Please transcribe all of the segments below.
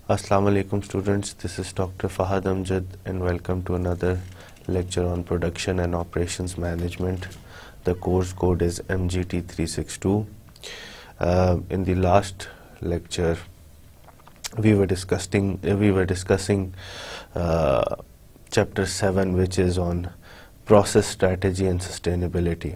Assalamu alaikum students, this is Dr. Fahad Amjad and welcome to another lecture on production and operations management. The course code is MGT362. In the last lecture we were discussing chapter 7, which is on process strategy and sustainability.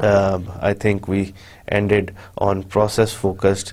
I think we ended on process focused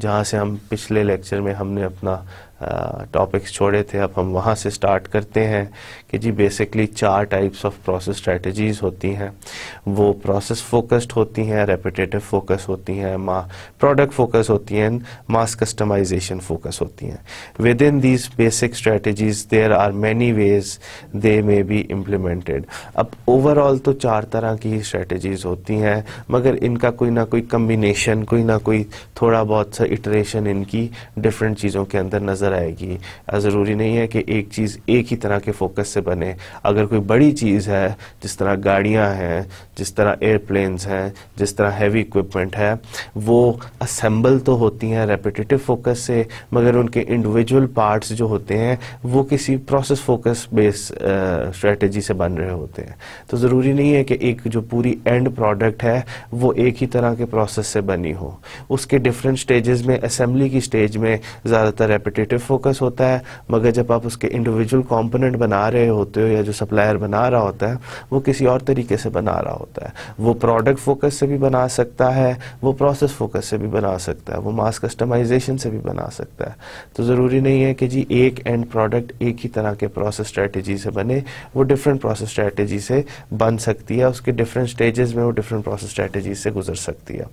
جہاں سے ہم پچھلے lecture میں ہم نے اپنا topics چھوڑے تھے، اب ہم وہاں سے سٹارٹ کرتے ہیں کہ جی basically 4 types of process strategies ہوتی ہیں. وہ پروسیس فوکسڈ ہوتی ہیں، ریپیٹیٹو فوکس ہوتی ہیں، پروڈکٹ فوکس ہوتی ہیں، ماس کسٹمائزیشن فوکس ہوتی ہیں. With in these basic strategies there are many ways they may be implemented. اب اوور آل تو 4 طرح کی اسٹریٹجیز ہوتی ہیں، مگر ان کا کوئی نہ کوئی کمبینیشن، کوئی نہ کوئی تھوڑا بہت سا اٹریشن ان کی ڈفرینٹ چیزوں کے اندر نظر آئے گی. ضروری نہیں ہے کہ ایک چیز ایک ہی طرح کے فوکس سے بنے. اگر کوئی بڑی چیز ہے جس طرح گاڑیاں ہیں، جس طرح ایئر پلینز ہیں، جس طرح ہیوی اکوپمنٹ ہے، وہ اسمبل تو ہوتی ہیں ریپیٹیٹو فوکس سے، مگر ان کے انڈیویجول پارٹس جو ہوتے ہیں وہ کسی پروسیس فوکس بیس اسٹریٹجی سے بن رہے ہوتے ہیں. تو ضروری نہیں ہے کہ ایک جو پوری اینڈ پروڈکٹ ہے وہ ایک ہی طرح کے پروسیس سے بنی ہو. اس کے ڈفرینٹ سٹیجز میں، اسمبلی کی سٹیج میں زیادہ تر ریپیٹیٹو فوکس ہوتا ہے، مگر جب آپ اس کے انڈیویجول کمپوننٹ بنا رہے ہوتے ہو یا جو سپلائر بنا رہا ہوتا ہے وہ کسی اور طریقے سے بنا رہا ہوتا ہے. وہ پروڈکٹ فوکس سے بھی بنا سکتا ہے، وہ پروسیس فوکس سے بھی بنا سکتا ہے، وہ ماس کسٹمائزیشن سے بھی بنا سکتا ہے. تو ضروری نہیں ہے کہ جی ایک اینڈ پروڈکٹ ایک ہی طرح کے پروسیس اسٹریٹجی سے بنے. وہ ڈفرینٹ پروسیس اسٹریٹجی سے بن سکتی ہے، اس کے ڈفرینٹ سٹیجز میں وہ ڈفرینٹ پروسیس اسٹریٹجی سے گزر سکتی ہے.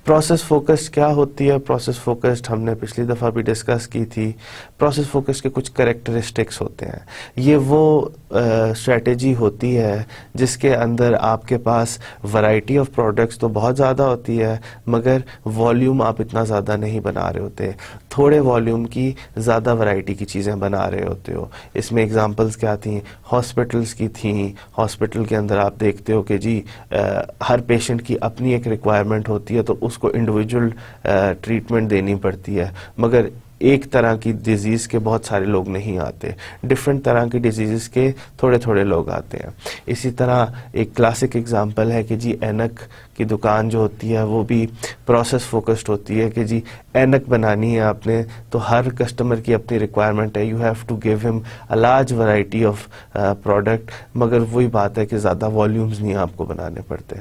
پروسیس فوکسڈ کیا ہوتی ہے؟ پروسیس فوکسڈ ہم نے پچھلی دفعہ بھی ڈسکس کی تھی. پروسیس فوکس کے کچھ کریکٹرسٹکس ہوتے ہیں. یہ وہ اسٹریٹجی ہوتی ہے جس کے اندر آپ کے پاس ورائٹی آف پروڈکٹس تو بہت زیادہ ہوتی ہے، مگر والیوم آپ اتنا زیادہ نہیں بنا رہے ہوتے. تھوڑے والیوم کی زیادہ ورائٹی کی چیزیں بنا رہے ہوتے ہو. اس میں اگزامپلس کیا تھیں؟ ہاسپٹلس کی تھیں. ہاسپٹل کے اندر آپ دیکھتے ہو کہ جی ہر پیشنٹ کی اپنی ایک ریکوائرمنٹ ہوتی ہے، تو اس کو انڈیویجول ٹریٹمنٹ دینی پڑتی ہے. مگر ایک طرح کی ڈیزیز کے بہت سارے لوگ نہیں آتے، ڈفرینٹ طرح کی ڈیزیز کے تھوڑے تھوڑے لوگ آتے ہیں. اسی طرح ایک کلاسک اگزامپل ہے کہ جی اینک کی دکان جو ہوتی ہے وہ بھی پروسیس فوکسڈ ہوتی ہے کہ جی اینک بنانی ہے آپ نے، تو ہر کسٹمر کی اپنی ریکوائرمنٹ ہے. یو ہیو ٹو گیو ہم اے لارج ورائٹی آف پروڈکٹ، مگر وہی بات ہے کہ زیادہ والیومز نہیں آپ کو بنانے پڑتے.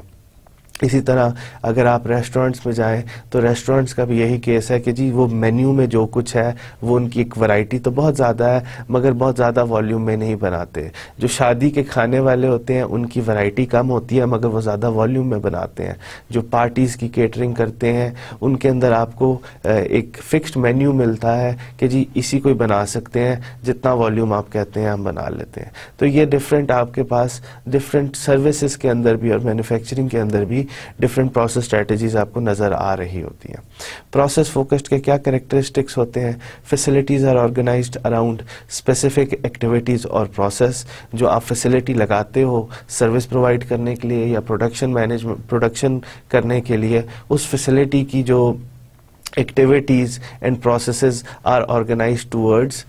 اسی طرح اگر آپ ریسٹورنٹس میں جائیں تو ریسٹورنٹس کا بھی یہی کیس ہے کہ جی وہ مینیو میں جو کچھ ہے وہ ان کی ایک ورائٹی تو بہت زیادہ ہے، مگر بہت زیادہ والیوم میں نہیں بناتے. جو شادی کے کھانے والے ہوتے ہیں ان کی ورائٹی کم ہوتی ہے، مگر وہ زیادہ والیوم میں بناتے ہیں. جو پارٹیز کی کیٹرنگ کرتے ہیں ان کے اندر آپ کو ایک فکسڈ مینیو ملتا ہے کہ جی اسی کو بنا سکتے ہیں، جتنا والیوم آپ کہتے ہیں ہم بنا لیتے ہیں. تو یہ ڈفرینٹ آپ کے پاس ڈفرینٹ سروسز کے اندر بھی اور مینوفیکچرنگ کے اندر بھی ڈفرینٹ پروسیس اسٹریٹجیز آپ کو نظر آ رہی ہوتی ہیں. پروسیس فوکسڈ کے کیا کریکٹرسٹکس ہوتے ہیں؟ Facilities are organised around specific activities اور پروسیس. جو آپ فیسلٹی لگاتے ہو سروس پرووائڈ کرنے کے لیے یا پروڈکشن کرنے کے لیے، اس فیسلٹی کی جو activities and processes are organised towards,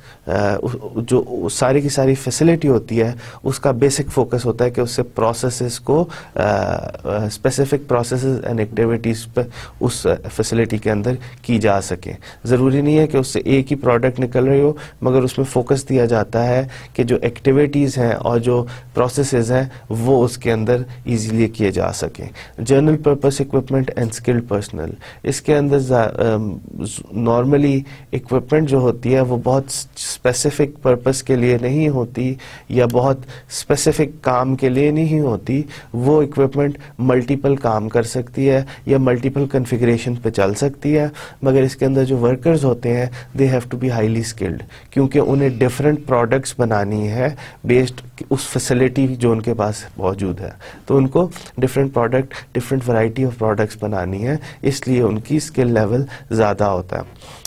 جو ساری کی ساری فیسلٹی ہوتی ہے اس کا بیسک فوکس ہوتا ہے کہ اس سے پروسیسز کو اسپیسیفک پروسیسز اینڈ ایکٹیویٹیز پہ اس فیسلٹی کے اندر کی جا سکیں. ضروری نہیں ہے کہ اس سے ایک ہی پروڈکٹ نکل رہی ہو، مگر اس میں فوکس دیا جاتا ہے کہ جو ایکٹیویٹیز ہیں اور جو پروسیسز ہیں وہ اس کے اندر ایزیلی کیے جا سکیں. General purpose equipment and skilled personnel. اس کے اندر نارملی اکوپمنٹ جو ہوتی ہے وہ بہت اسپیسیفک پرپس کے لیے نہیں ہوتی یا بہت اسپیسیفک کام کے لیے نہیں ہوتی. وہ اکوپمنٹ ملٹیپل کام کر سکتی ہے یا ملٹیپل کنفیگریشن پہ چل سکتی ہے، مگر اس کے اندر جو ورکرز ہوتے ہیں they have to be highly skilled, کیونکہ انہیں ڈفرینٹ پروڈکٹس بنانی ہے بیسڈ اس فیسلٹی جو ان کے پاس موجود ہے. تو ان کو different product, different variety of products بنانی ہے، اس لیے ان کی اسکل لیول زیادہ ہوتا ہے.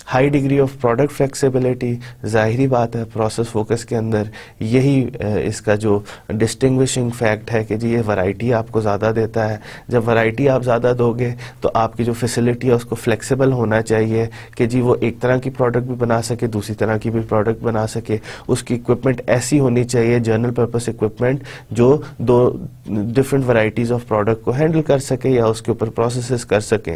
High degree of product flexibility. ظاہری بات ہے پروسیس فوکس کے اندر یہی اس کا جو ڈسٹنگوشنگ فیکٹ ہے کہ جی یہ ورائٹی آپ کو زیادہ دیتا ہے. جب ورائٹی آپ زیادہ دو گے تو آپ کی جو فیسلٹی ہے اس کو فلیکسیبل ہونا چاہیے کہ جی وہ ایک طرح کی پروڈکٹ بھی بنا سکے، دوسری طرح کی بھی پروڈکٹ بنا سکے. اس کی اکوپمنٹ ایسی ہونی چاہیے جنرل پرپس اکوپمنٹ جو دو ڈفرینٹ ورائٹیز آف پروڈکٹ کو ہینڈل کر سکے یا اس کے اوپر پروسیسز کر سکیں.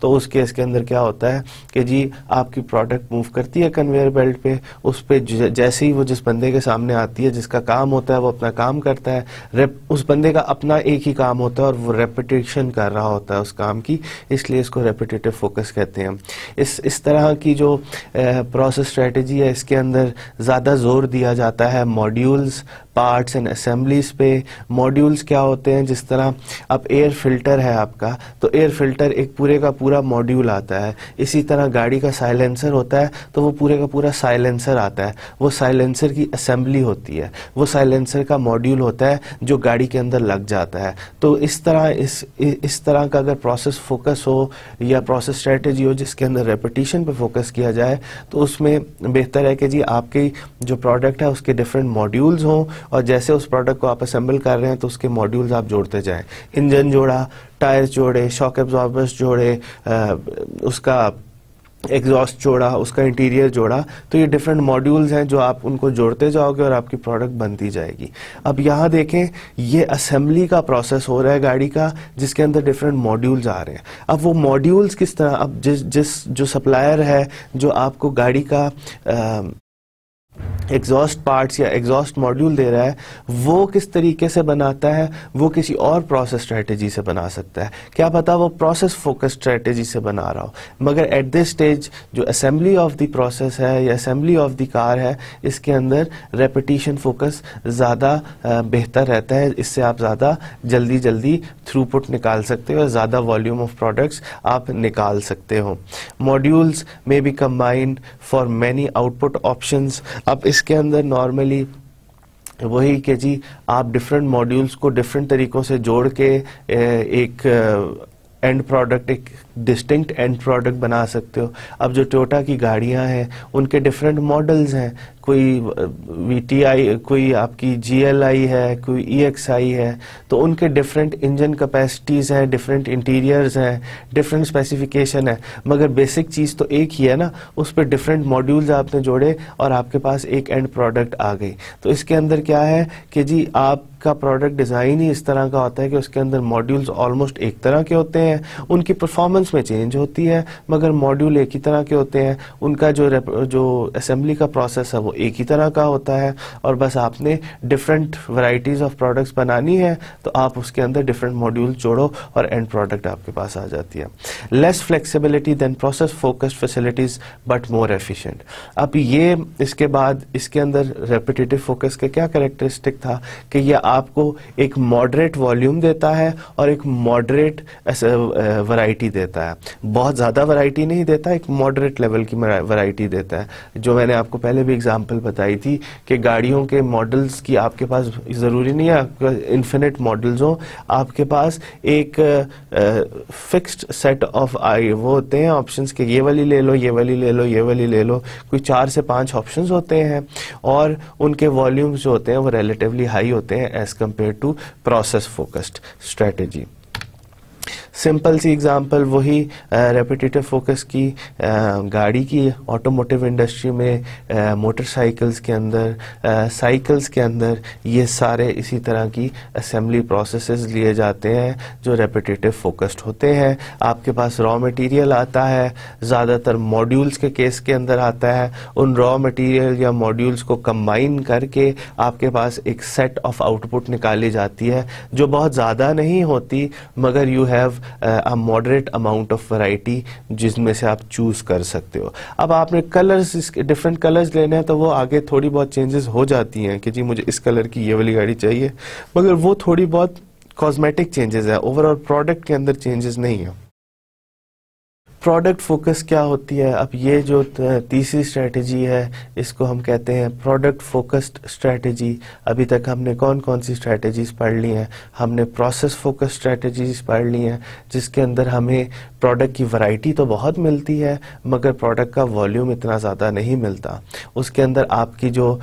تو اس کیس کے اندر کیا ہوتا ہے کہ جی آپ کی پروڈکٹ موو کرتی ہے کنویئر بیلٹ پہ، اس پہ جیسے ہی وہ جس بندے کے سامنے آتی ہے، جس کا کام ہوتا ہے وہ اپنا کام کرتا ہے، اس بندے کا اپنا ایک ہی کام ہوتا ہے اور وہ ریپیٹیشن کر رہا ہوتا ہے اس کام کی، اس لیے اس کو ریپیٹیٹو فوکس کہتے ہیں. اس طرح کی جو پروسیس اسٹریٹجی ہے اس کے اندر زیادہ زور دیا جاتا ہے ماڈیولز، پارٹس اینڈ اسمبلیز پہ. ماڈیولز کیا ہوتے ہیں؟ جس طرح اب ایئر فلٹر ہے آپ کا، تو ایئر فلٹر ایک پورے کا پورا ماڈیول آتا ہے. اسی طرح گاڑی کا سائلنسر ہوتا ہے تو وہ پورے کا پورا سائلنسر آتا ہے، وہ سائلنسر کی اسمبلی ہوتی ہے، وہ سائلنسر کا ماڈیول ہوتا ہے جو گاڑی کے اندر لگ جاتا ہے. تو اس طرح کا اگر پروسیس فوکس ہو یا پروسیس اسٹریٹجی ہو جس کے اندر ریپیٹیشن پہ فوکس کیا جائے تو اس میں بہتر ہے کہ جی آپ کی جو پروڈکٹ ہے اس کے ڈفرینٹ ماڈیولز ہوں، اور جیسے اس پروڈکٹ کو آپ اسمبل کر رہے ہیں تو اس کے ماڈیولز آپ جوڑتے جائیں. انجن جوڑا، ٹائر جوڑے، شاک ایبزاربرز جوڑے، اس کا ایگزاسٹ جوڑا، اس کا انٹیریئر جوڑا، تو یہ ڈفرینٹ ماڈیولز ہیں جو آپ ان کو جوڑتے جاؤ گے اور آپ کی پروڈکٹ بنتی جائے گی. اب یہاں دیکھیں یہ اسمبلی کا پروسیس ہو رہا ہے گاڑی کا جس کے اندر ڈفرینٹ ماڈیولز آ رہے ہیں. اب وہ ماڈیولز کس طرح، اب جو سپلائر ہے جو آپ کو گاڑی کا ایگزاسٹ پارٹس یا ایگزاسٹ ماڈیول دے رہا ہے وہ کس طریقے سے بناتا ہے، وہ کسی اور پروسیس اسٹریٹجی سے بنا سکتا ہے. کیا پتا وہ پروسیس فوکس اسٹریٹجی سے بنا رہا ہو، مگر ایٹ دس اسٹیج جو اسمبلی آف دی پروسیس ہے یا اسمبلی آف دی کار ہے اس کے اندر ریپیٹیشن فوکس زیادہ بہتر رہتا ہے. اس سے آپ زیادہ جلدی تھرو پٹ نکال سکتے ہو اور زیادہ والیوم آف پروڈکٹس آپ نکال سکتے ہو. ماڈیولز میں be combined for many output options. اب اس کے اندر نارملی وہی کہ جی آپ ڈفرینٹ ماڈیولز کو ڈفرینٹ طریقوں سے جوڑ کے ایک اینڈ پروڈکٹ، ایک ڈسٹنکٹ اینڈ پروڈکٹ بنا سکتے ہو. اب جو ٹویوٹا کی گاڑیاں ہیں ان کے ڈفرینٹ ماڈلز ہیں، کوئی وی ٹی آئی، کوئی آپ کی جی ایل آئی ہے، کوئی ای ایکس آئی ہے، تو ان کے ڈفرینٹ انجن کیپیسٹیز ہیں، ڈفرینٹ انٹیریئرز ہیں، ڈفرینٹ اسپیسیفیکیشن ہے، مگر بیسک چیز تو ایک ہی ہے نا. اس پہ ڈفرینٹ ماڈیولز آپ نے جوڑے اور آپ کے پاس ایک اینڈ پروڈکٹ آ گئی. تو اس کے اندر کیا ہے کہ جی آپ کا پروڈکٹ ڈیزائن ہی اس طرح کا ہوتا ہے کہ اس کے اندر ماڈیولز آلموسٹ ایک طرح کے ہوتے ہیں، ان کی پرفارمنس میں چینج ہوتی ہے مگر ماڈیول ایک ہی طرح کے ہوتے ہیں. ان کا جو اسمبلی کا پروسیس ہے وہ ایک ہی طرح کا ہوتا ہے، اور بس آپ نے ڈفرینٹ ورائٹیز آف پروڈکٹس بنانی ہے تو آپ اس کے اندر ڈفرینٹ ماڈیول جوڑو اور اینڈ پروڈکٹ آپ کے پاس آ جاتی ہے. Less flexibility than process focused facilities but more efficient. اب یہ اس کے بعد اس کے اندر ریپیٹیٹو فوکس کا کیا کریکٹرسٹک تھا کہ یہ آپ کو ایک ماڈریٹ والیوم دیتا ہے اور ایک ماڈریٹ ورائٹی دیتا ہے. بہت زیادہ ورائٹی نہیں دیتا، ایک ماڈریٹ لیول کی ورائٹی دیتا ہے. جو میں نے آپ کو پہلے بھی اگزامپل بتائی تھی کہ گاڑیوں کے ماڈلز کی آپ کے پاس ضروری نہیں ہے آپ کا انفینٹ ماڈلز ہوں، آپ کے پاس ایک فکسڈ سیٹ آف وہ ہوتے ہیں آپشنز کہ یہ والی لے لو، یہ والی لے لو، یہ والی لے لو. کوئی 4 سے 5 آپشنز ہوتے ہیں اور ان کے والیومز جو ہوتے ہیں وہ ریلیٹیولی ہائی ہوتے ہیں as compare to process focused strategy. Simple سی اگزامپل وہی ریپیٹیٹو فوکس کی گاڑی کی آٹوموٹیو انڈسٹری میں، موٹر سائیکلز کے اندر، سائیکلز کے اندر یہ سارے اسی طرح کی اسمبلی پروسیسز لیے جاتے ہیں جو ریپیٹیٹو فوکسڈ ہوتے ہیں. آپ کے پاس را مٹیریل آتا ہے، زیادہ تر ماڈیولز کے کیس کے اندر آتا ہے. ان را مٹیریل یا ماڈیولز کو کمبائن کر کے آپ کے پاس ایک سیٹ آف آؤٹ پٹ نکالی جاتی ہے جو بہت زیادہ نہیں ہوتی مگر you have a moderate amount of variety جس میں سے آپ چوز کر سکتے ہو. اب آپ نے کلرز، ڈفرینٹ کلرز لینے ہیں تو وہ آگے تھوڑی بہت چینجز ہو جاتی ہیں کہ جی مجھے اس کلر کی یہ والی گاڑی چاہیے، مگر وہ تھوڑی بہت کاسمیٹک چینجز ہے، اوور آل پروڈکٹ کے اندر چینجز نہیں ہیں. پروڈکٹ فوکس کیا ہوتی ہے؟ اب یہ جو تیسری اسٹریٹجی ہے اس کو ہم کہتے ہیں پروڈکٹ فوکسڈ اسٹریٹجی. ابھی تک ہم نے کون سی اسٹریٹجیز پڑھ لی ہیں؟ ہم نے پروسیس فوکس اسٹریٹجیز پڑھ لی ہیں جس کے اندر ہمیں پروڈکٹ کی ورائٹی تو بہت ملتی ہے مگر پروڈکٹ کا والیوم اتنا زیادہ نہیں ملتا. اس کے اندر آپ کی جو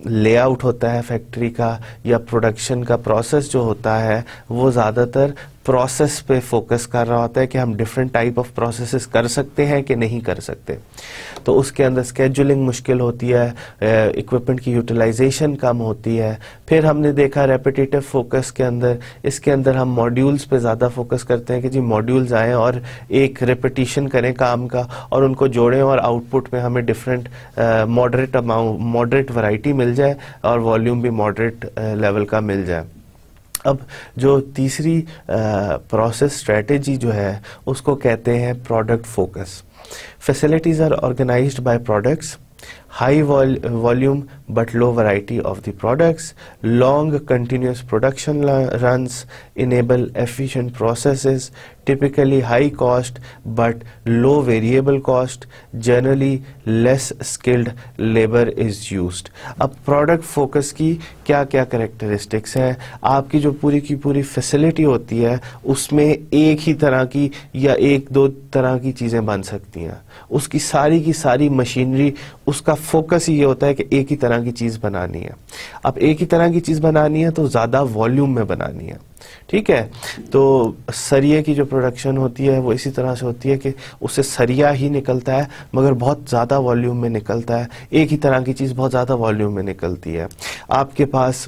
لے آؤٹ ہوتا ہے فیکٹری کا یا پروڈکشن کا پروسیس جو ہوتا ہے وہ زیادہ تر پروسیس پہ فوکس کر رہا ہوتا ہے کہ ہم ڈفرینٹ ٹائپ آف پروسیسز کر سکتے ہیں کہ نہیں کر سکتے. تو اس کے اندر اسکیجولنگ مشکل ہوتی ہے, اکوپمنٹ کی یوٹیلائزیشن کم ہوتی ہے. پھر ہم نے دیکھا ریپیٹیٹو فوکس کے اندر, اس کے اندر ہم ماڈیولز پہ زیادہ فوکس کرتے ہیں کہ جی ماڈیولز آئیں اور ایک ریپیٹیشن کریں کام کا اور ان کو جوڑیں اور آؤٹ پٹ میں ہمیں ڈفرینٹ ماڈریٹ ورائٹی مل جائے اور والیوم بھی ماڈریٹ لیول کا مل جائے. اب جو تیسری پروسیس اسٹریٹجی جو ہے اس کو کہتے ہیں product focus. Facilities are organised by products, high volume but low variety of the products, long continuous production runs enable efficient processes, typically high cost but low variable cost, generally less skilled labor is used. اب product focus کی کیا کیا characteristics ہیں؟ آپ کی جو پوری کی پوری فیسلٹی ہوتی ہے اس میں ایک ہی طرح کی یا ایک دو طرح کی چیزیں بن سکتی ہیں. اس کی ساری مشینری, اس کا فوکس یہ ہوتا ہے کہ ایک ہی طرح کی چیز بنانی ہے. اب ایک ہی طرح کی چیز بنانی ہے تو زیادہ والیوم میں بنانی ہے, ٹھیک ہے. تو سریے کی جو پروڈکشن ہوتی ہے وہ اسی طرح سے ہوتی ہے کہ اس سے سریا ہی نکلتا ہے مگر بہت زیادہ والیوم میں نکلتا ہے. ایک ہی طرح کی چیز بہت زیادہ والیوم میں نکلتی ہے. آپ کے پاس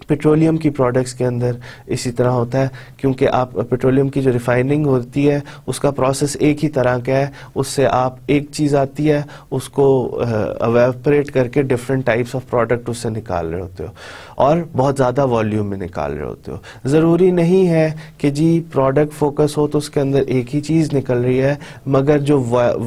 پیٹرولیم کی پروڈکٹس کے اندر اسی طرح ہوتا ہے, کیونکہ آپ پیٹرولیم کی جو ریفائننگ ہوتی ہے اس کا پروسیس ایک ہی طرح کا ہے. اس سے آپ ایک چیز آتی ہے اس کو ایویپریٹ کر کے ڈفرینٹ ٹائپس آف پروڈکٹ اس سے نکال رہے ہوتے ہو اور بہت زیادہ والیوم میں نکال رہے ہوتے ہو. ضروری نہیں ہے کہ جی پروڈکٹ فوکس ہو تو اس کے اندر ایک ہی چیز نکل رہی ہے, مگر جو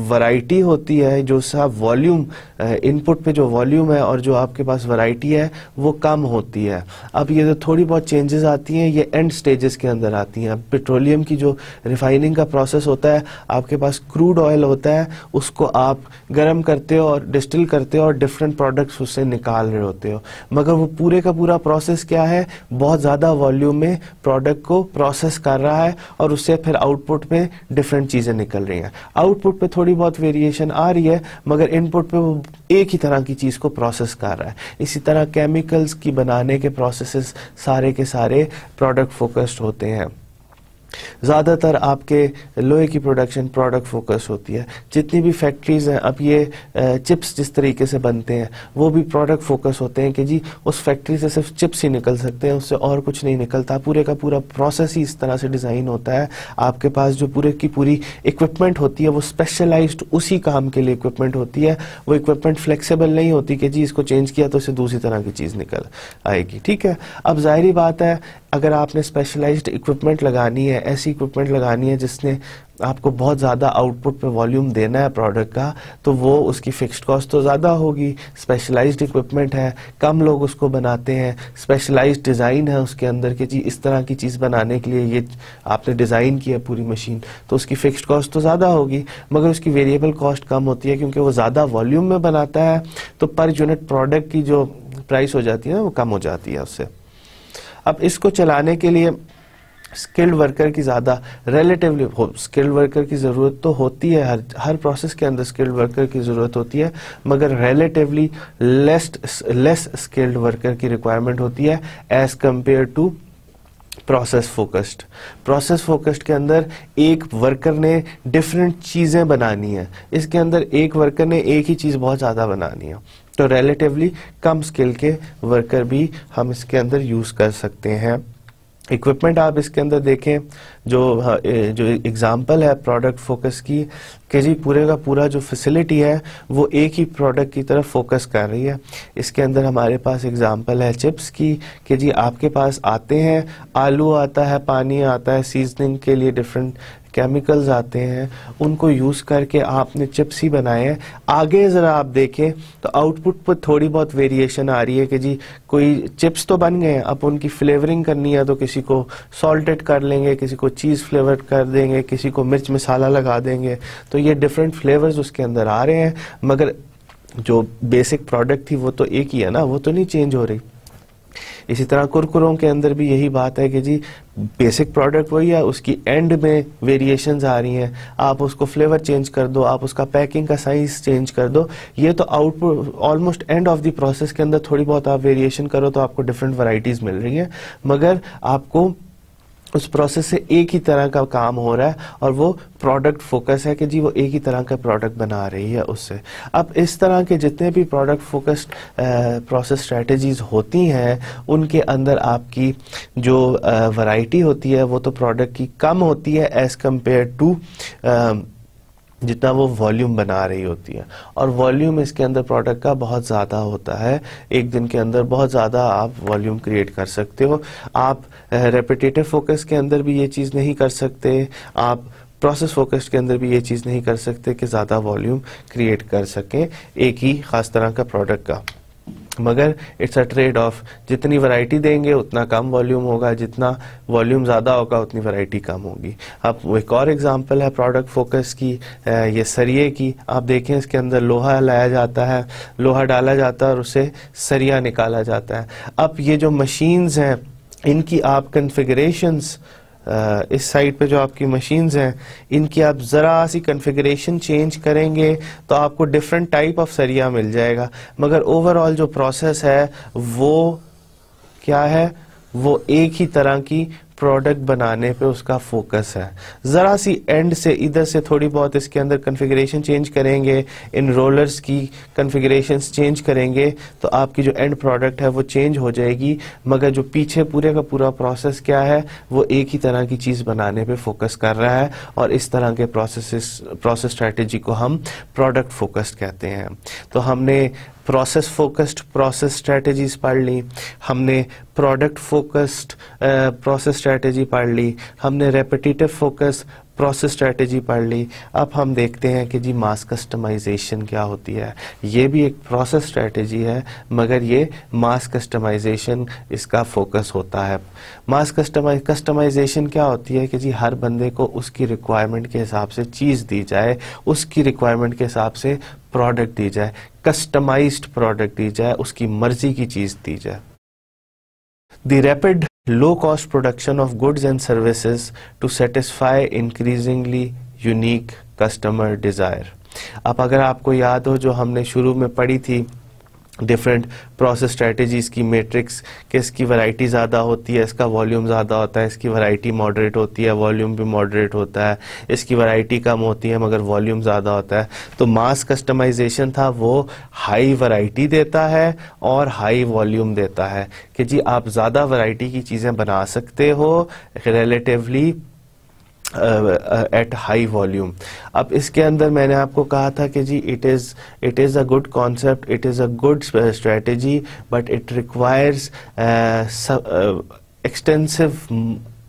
ورائٹی ہوتی ہے, جو سا والیوم ان پٹ پہ جو والیوم ہے اور جو آپ کے پاس ورائٹی ہے وہ کم ہوتی ہے. اب یہ جو تھوڑی بہت چینجز آتی ہیں یہ اینڈ سٹیجز کے اندر آتی ہیں. پیٹرولیم کی جو ریفائننگ کا پروسیس ہوتا ہے, آپ کے پاس کروڈ آئل ہوتا ہے, اس کو آپ گرم کرتے ہو اور ڈسٹل کرتے ہو اور ڈفرینٹ پروڈکٹس اس سے نکال رہے ہوتے ہو, مگر وہ پورے کا پورا پروسیس کیا ہے, بہت زیادہ والیوم میں پروڈکٹ کو پروسیس کر رہا ہے اور اس سے پھر آؤٹ پٹ میں ڈفرینٹ چیزیں نکل رہی ہیں. آؤٹ پٹ پہ تھوڑی بہت ویریشن آ رہی ہے مگر ان پٹ پہ وہ ایک ہی طرح کی چیز کو پروسیس کر رہا ہے. اسی طرح کیمیکلز کی بنانے کے پروسیسز سارے کے سارے پروڈکٹ فوکسڈ ہوتے ہیں. زیادہ تر آپ کے لوہے کی پروڈکشن پروڈکٹ فوکس ہوتی ہے. جتنی بھی فیکٹریز ہیں, اب یہ چپس جس طریقے سے بنتے ہیں وہ بھی پروڈکٹ فوکس ہوتے ہیں کہ جی اس فیکٹری سے صرف چپس ہی نکل سکتے ہیں, اس سے اور کچھ نہیں نکلتا. پورے کا پورا پروسیس ہی اس طرح سے ڈیزائن ہوتا ہے. آپ کے پاس جو پورے کی پوری اکوپمنٹ ہوتی ہے وہ اسپیشلائزڈ اسی کام کے لیے اکوپمنٹ ہوتی ہے. وہ اکوپمنٹ فلیکسیبل نہیں ہوتی کہ جی اس کو چینج کیا تو اسے دوسری طرح کی چیز نکل آئے گی, ٹھیک ہے. اب ظاہری بات ہے اگر آپ نے اسپیشلائزڈ اکوپمنٹ لگانی ہے, ایسی اکوپمنٹ لگانی ہے جس نے آپ کو بہت زیادہ آؤٹ پٹ پہ والیوم دینا ہے پروڈکٹ کا, تو وہ اس کی فکسڈ کاسٹ تو زیادہ ہوگی. اسپیشلائزڈ اکوپمنٹ ہے, کم لوگ اس کو بناتے ہیں, اسپیشلائزڈ ڈیزائن ہے اس کے اندر کہ جی اس طرح کی چیز بنانے کے لیے یہ آپ نے ڈیزائن کیا پوری مشین, تو اس کی فکسڈ کاسٹ تو زیادہ ہوگی مگر اس کی ویریبل کاسٹ کم ہوتی ہے کیونکہ وہ زیادہ والیوم میں بناتا ہے. تو پر یونٹ پروڈکٹ کی جو پرائس ہو جاتی ہے وہ کم ہو جاتی ہے اس سے. اب اس کو چلانے کے لیے اسکلڈ ورکر کی زیادہ ریلیٹیولی اسکلڈ ورکر کی ضرورت تو ہوتی ہے, ہر پروسیس کے اندر اسکلڈ ورکر کی ضرورت ہوتی ہے, مگر ریلیٹیولی لیس اسکلڈ ورکر کی ریکوائرمنٹ ہوتی ہے as compare to process focused. Process focused کے اندر ایک ورکر نے ڈفرینٹ چیزیں بنانی ہیں, اس کے اندر ایک ورکر نے ایک ہی چیز بہت زیادہ بنانی ہے, تو ریلیٹیولی کم اسکل کے ورکر بھی ہم اس کے اندر یوز کر سکتے ہیں. اکوپمنٹ آپ اس کے اندر دیکھیں, جو اگزامپل ہے پروڈکٹ فوکس کی کہ جی پورے کا پورا جو فیسلٹی ہے وہ ایک ہی پروڈکٹ کی طرف فوکس کر رہی ہے. اس کے اندر ہمارے پاس اگزامپل ہے چپس کی کہ جی آپ کے پاس آتے ہیں, آلو آتا ہے, پانی آتا ہے, سیزننگ کے لیے ڈفرینٹ کیمیکلز آتے ہیں, ان کو یوز کر کے آپ نے چپس ہی بنائے ہیں. آگے ذرا آپ دیکھیں تو آؤٹ پٹ پر تھوڑی بہت ویریشن آ رہی ہے کہ جی کوئی چپس تو بن گئے ہیں, اب ان کی فلیورنگ کرنی ہے تو کسی کو سالٹڈ کر لیں گے, کسی کو چیز فلیور کر دیں گے, کسی کو مرچ مسالہ لگا دیں گے, تو یہ ڈفرینٹ فلیورز اس کے اندر آ رہے ہیں, مگر جو بیسک پروڈکٹ تھی وہ تو ایک ہی ہے نا, وہ تو نہیں چینج ہو رہی. اسی طرح کرکروں کے اندر بھی یہی بات ہے کہ جی بیسک پروڈکٹ وہی ہے, اس کی اینڈ میں ویریشنز آ رہی ہیں, آپ اس کو فلیور چینج کر دو, آپ اس کا پیکنگ کا سائز چینج کر دو, یہ تو out put almost end of the process کے اندر تھوڑی بہت آپ ویریشن کرو تو آپ کو ڈفرینٹ ورائٹیز مل رہی ہیں, مگر آپ کو اس پروسیس سے ایک ہی طرح کا کام ہو رہا ہے اور وہ پروڈکٹ فوکس ہے کہ جی وہ ایک ہی طرح کا پروڈکٹ بنا رہی ہے اس سے. اب اس طرح کے جتنے بھی پروڈکٹ فوکسڈ پروسیس اسٹریٹجیز ہوتی ہیں ان کے اندر آپ کی جو ورائٹی ہوتی ہے وہ تو پروڈکٹ کی کم ہوتی ہے ایز کمپیئر ٹو جتنا وہ والیوم بنا رہی ہوتی ہے, اور والیوم اس کے اندر پروڈکٹ کا بہت زیادہ ہوتا ہے. ایک دن کے اندر بہت زیادہ آپ والیوم کریٹ کر سکتے ہو. آپ ریپیٹیٹو فوکس کے اندر بھی یہ چیز نہیں کر سکتے, آپ پروسیس فوکس کے اندر بھی یہ چیز نہیں کر سکتے کہ زیادہ والیوم کریٹ کر سکیں ایک ہی خاص طرح کا پروڈکٹ کا. مگر اٹس اے ٹریڈ آف, جتنی ورائٹی دیں گے اتنا کم والیوم ہوگا, جتنا والیوم زیادہ ہوگا اتنی ورائٹی کم ہوگی. اب ایک اور ایگزامپل ہے پروڈکٹ فوکس کی, یہ سریے کی. آپ دیکھیں اس کے اندر لوہا لایا جاتا ہے, لوہا ڈالا جاتا ہے اور اسے سریا نکالا جاتا ہے. اب یہ جو مشینز ہیں ان کی آپ کنفیگریشنز, اس سائٹ پہ جو آپ کی مشینز ہیں ان کی آپ ذرا سی کنفیگریشن چینج کریں گے تو آپ کو ڈفرینٹ ٹائپ آف سریا مل جائے گا, مگر اوور آل جو پروسیس ہے وہ کیا ہے, وہ ایک ہی طرح کی پروڈکٹ بنانے پہ اس کا فوکس ہے. ذرا سی اینڈ سے ادھر سے تھوڑی بہت اس کے اندر کنفیگریشن چینج کریں گے, ان رولرز کی کنفیگریشنز چینج کریں گے تو آپ کی جو اینڈ پروڈکٹ ہے وہ چینج ہو جائے گی, مگر جو پیچھے پورے کا پورا پروسیس کیا ہے وہ ایک ہی طرح کی چیز بنانے پہ فوکس کر رہا ہے. اور اس طرح کے پروسیس اسٹریٹجی کو ہم پروڈکٹ فوکسڈ کہتے ہیں. تو ہم نے پروسیس فوکسڈ پروسیس اسٹریٹجیز پڑھ لی, ہم نے پروڈکٹ فوکسڈ پروسیس اسٹریٹجی پڑھ لی, ہم نے ریپیٹیٹو فوکس پروسیس اسٹریٹجی پڑھ لی. اب ہم دیکھتے ہیں کہ جی ماس کسٹمائزیشن کیا ہوتی ہے. یہ بھی ایک پروسیس اسٹریٹجی ہے مگر یہ ماس کسٹمائزیشن اس کا فوکس ہوتا ہے. ماس کسٹمائزیشن کیا ہوتی ہے کہ جی ہر بندے کو اس کی ریکوائرمنٹ کے حساب سے چیز دی جائے, اس کی ریکوائرمنٹ کے حساب سے پروڈکٹ دی جائے, کسٹمائزڈ پروڈکٹ دی جائے, اس کی مرضی کی چیز دی جائے. The rapid low-cost production of goods and services to satisfy increasingly unique customer desire. اب اگر آپ کو یاد ہو جو ہم نے شروع میں پڑھی تھی ڈفرینٹ پروسیس اسٹریٹجیز کی میٹرکس, کہ اس کی ورائٹی زیادہ ہوتی ہے, اس کا والیوم زیادہ ہوتا ہے, اس کی ورائٹی ماڈریٹ ہوتی ہے, والیوم بھی ماڈریٹ ہوتا ہے, اس کی ورائٹی کم ہوتی ہے مگر والیوم زیادہ ہوتا ہے. تو ماس کسٹمائزیشن تھا وہ ہائی ورائٹی دیتا ہے اور ہائی والیوم دیتا ہے کہ جی آپ زیادہ ورائٹی کی چیزیں بنا سکتے ہو ریلیٹیولی ایٹ ہائی والیوم. اب اس کے اندر میں نے آپ کو کہا تھا کہ جی it is a good concept, it is a good strategy, but it requires extensive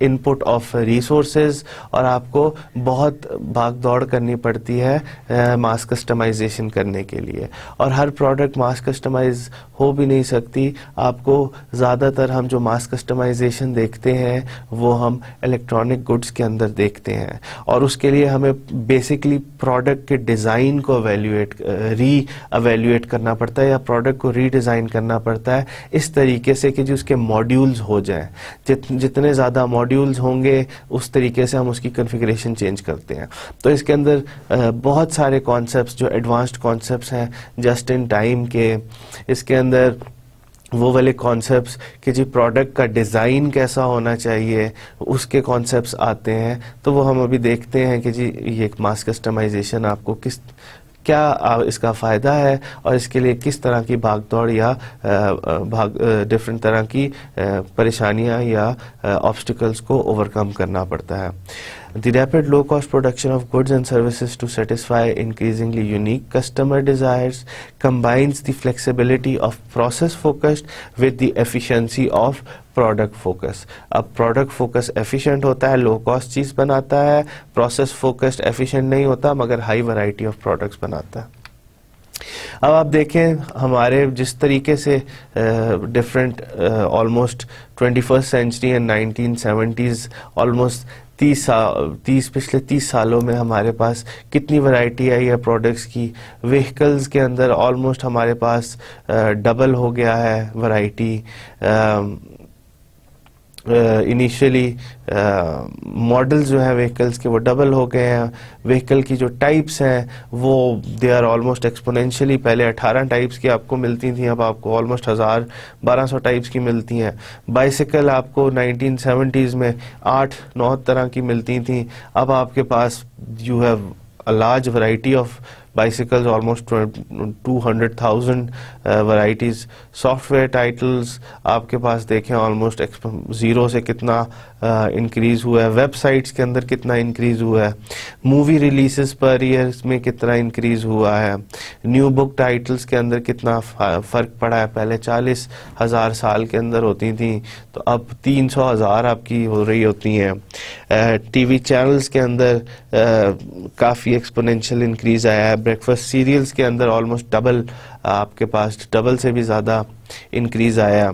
input of resources, اور آپ کو بہت بھاگ دوڑ کرنی پڑتی ہے ماس کسٹمائزیشن کرنے کے لیے, اور ہر پروڈکٹ ماس کسٹمائز ہو بھی نہیں سکتی. آپ کو زیادہ تر ہم جو ماس کسٹمائزیشن دیکھتے ہیں وہ ہم الیکٹرانک گڈس کے اندر دیکھتے ہیں, اور اس کے لیے ہمیں بیسکلی پروڈکٹ کے ڈیزائن کو ری ایویلیویٹ کرنا پڑتا ہے, یا پروڈکٹ کو ری ڈیزائن کرنا پڑتا ہے اس طریقے سے کہ جو اس کے ماڈیولز ہو جائیں. جتنے زیادہ ماڈیولز ہوں گے اس طریقے سے ہم اس کی کنفیگریشن چینج کرتے ہیں. تو اس کے اندر بہت سارے کانسیپٹس جو ایڈوانسڈ کانسیپٹس ہیں جسٹ ان ٹائم کے, اس کے اندر وہ والے کانسیپٹس کہ جی پروڈکٹ کا ڈیزائن کیسا ہونا چاہیے اس کے کانسیپٹس آتے ہیں. تو وہ ہم ابھی دیکھتے ہیں کہ جی یہ ماس کسٹمائزیشن آپ کو کیا اس کا فائدہ ہے, اور اس کے لیے کس طرح کی بھاگ دوڑ یا ڈفرینٹ طرح کی پریشانیاں یا آبسٹیکلز کو اوور کم کرنا پڑتا ہے. The rapid low-cost production of goods and services to satisfy increasingly unique customer desires combines the flexibility of process-focused with the efficiency of product focus. اب product focus efficient ہوتا ہے, low cost چیز بناتا ہے, process focused efficient نہیں ہوتا مگر high variety of products بناتا ہے. اب آپ دیکھیں ہمارے جس طریقے سے different almost 21st century and 1970s almost 30 پچھلے 30 سالوں میں ہمارے پاس کتنی ورائٹی آئی ہے پروڈکٹس کی. وہیکلز کے اندر آلموسٹ ہمارے پاس ڈبل ہو گیا ہے ورائٹی. انیشیلی ماڈلز جو ہیں وہیکلز کے وہ ڈبل ہو گئے ہیں. وہیکل کی جو ٹائپس ہیں وہ دے آر آلموسٹ ایکسپونینشلی. پہلے 18 ٹائپس کی آپ کو ملتی تھیں, اب آپ کو آلموسٹ 1200 ٹائپس کی ملتی ہیں. بائسیکل آپ کو 1970s میں 8-9 طرح کی ملتی تھیں, اب آپ کے پاس you have a large variety of bicycles, almost 200,000 varieties. Software titles آپ کے پاس دیکھیں آلموسٹ زیرو سے کتنا انکریز ہوا ہے. ویب سائٹس کے اندر کتنا انکریز ہوا ہے. مووی ریلیزز پر ایئر میں کتنا انکریز ہوا ہے. نیو بک ٹائٹلز کے اندر کتنا فرق پڑا ہے. پہلے 40,000 سال کے اندر ہوتی تھیں تو اب 300,000 آپ کی ہو رہی ہوتی ہیں. ٹی وی چینلز کے اندر کافی ایکسپونینشیل انکریز آیا ہے. بریکفاسٹ سیریلز کے اندر آلموسٹ ڈبل, آپ کے پاس ڈبل سے بھی زیادہ انکریز آیا.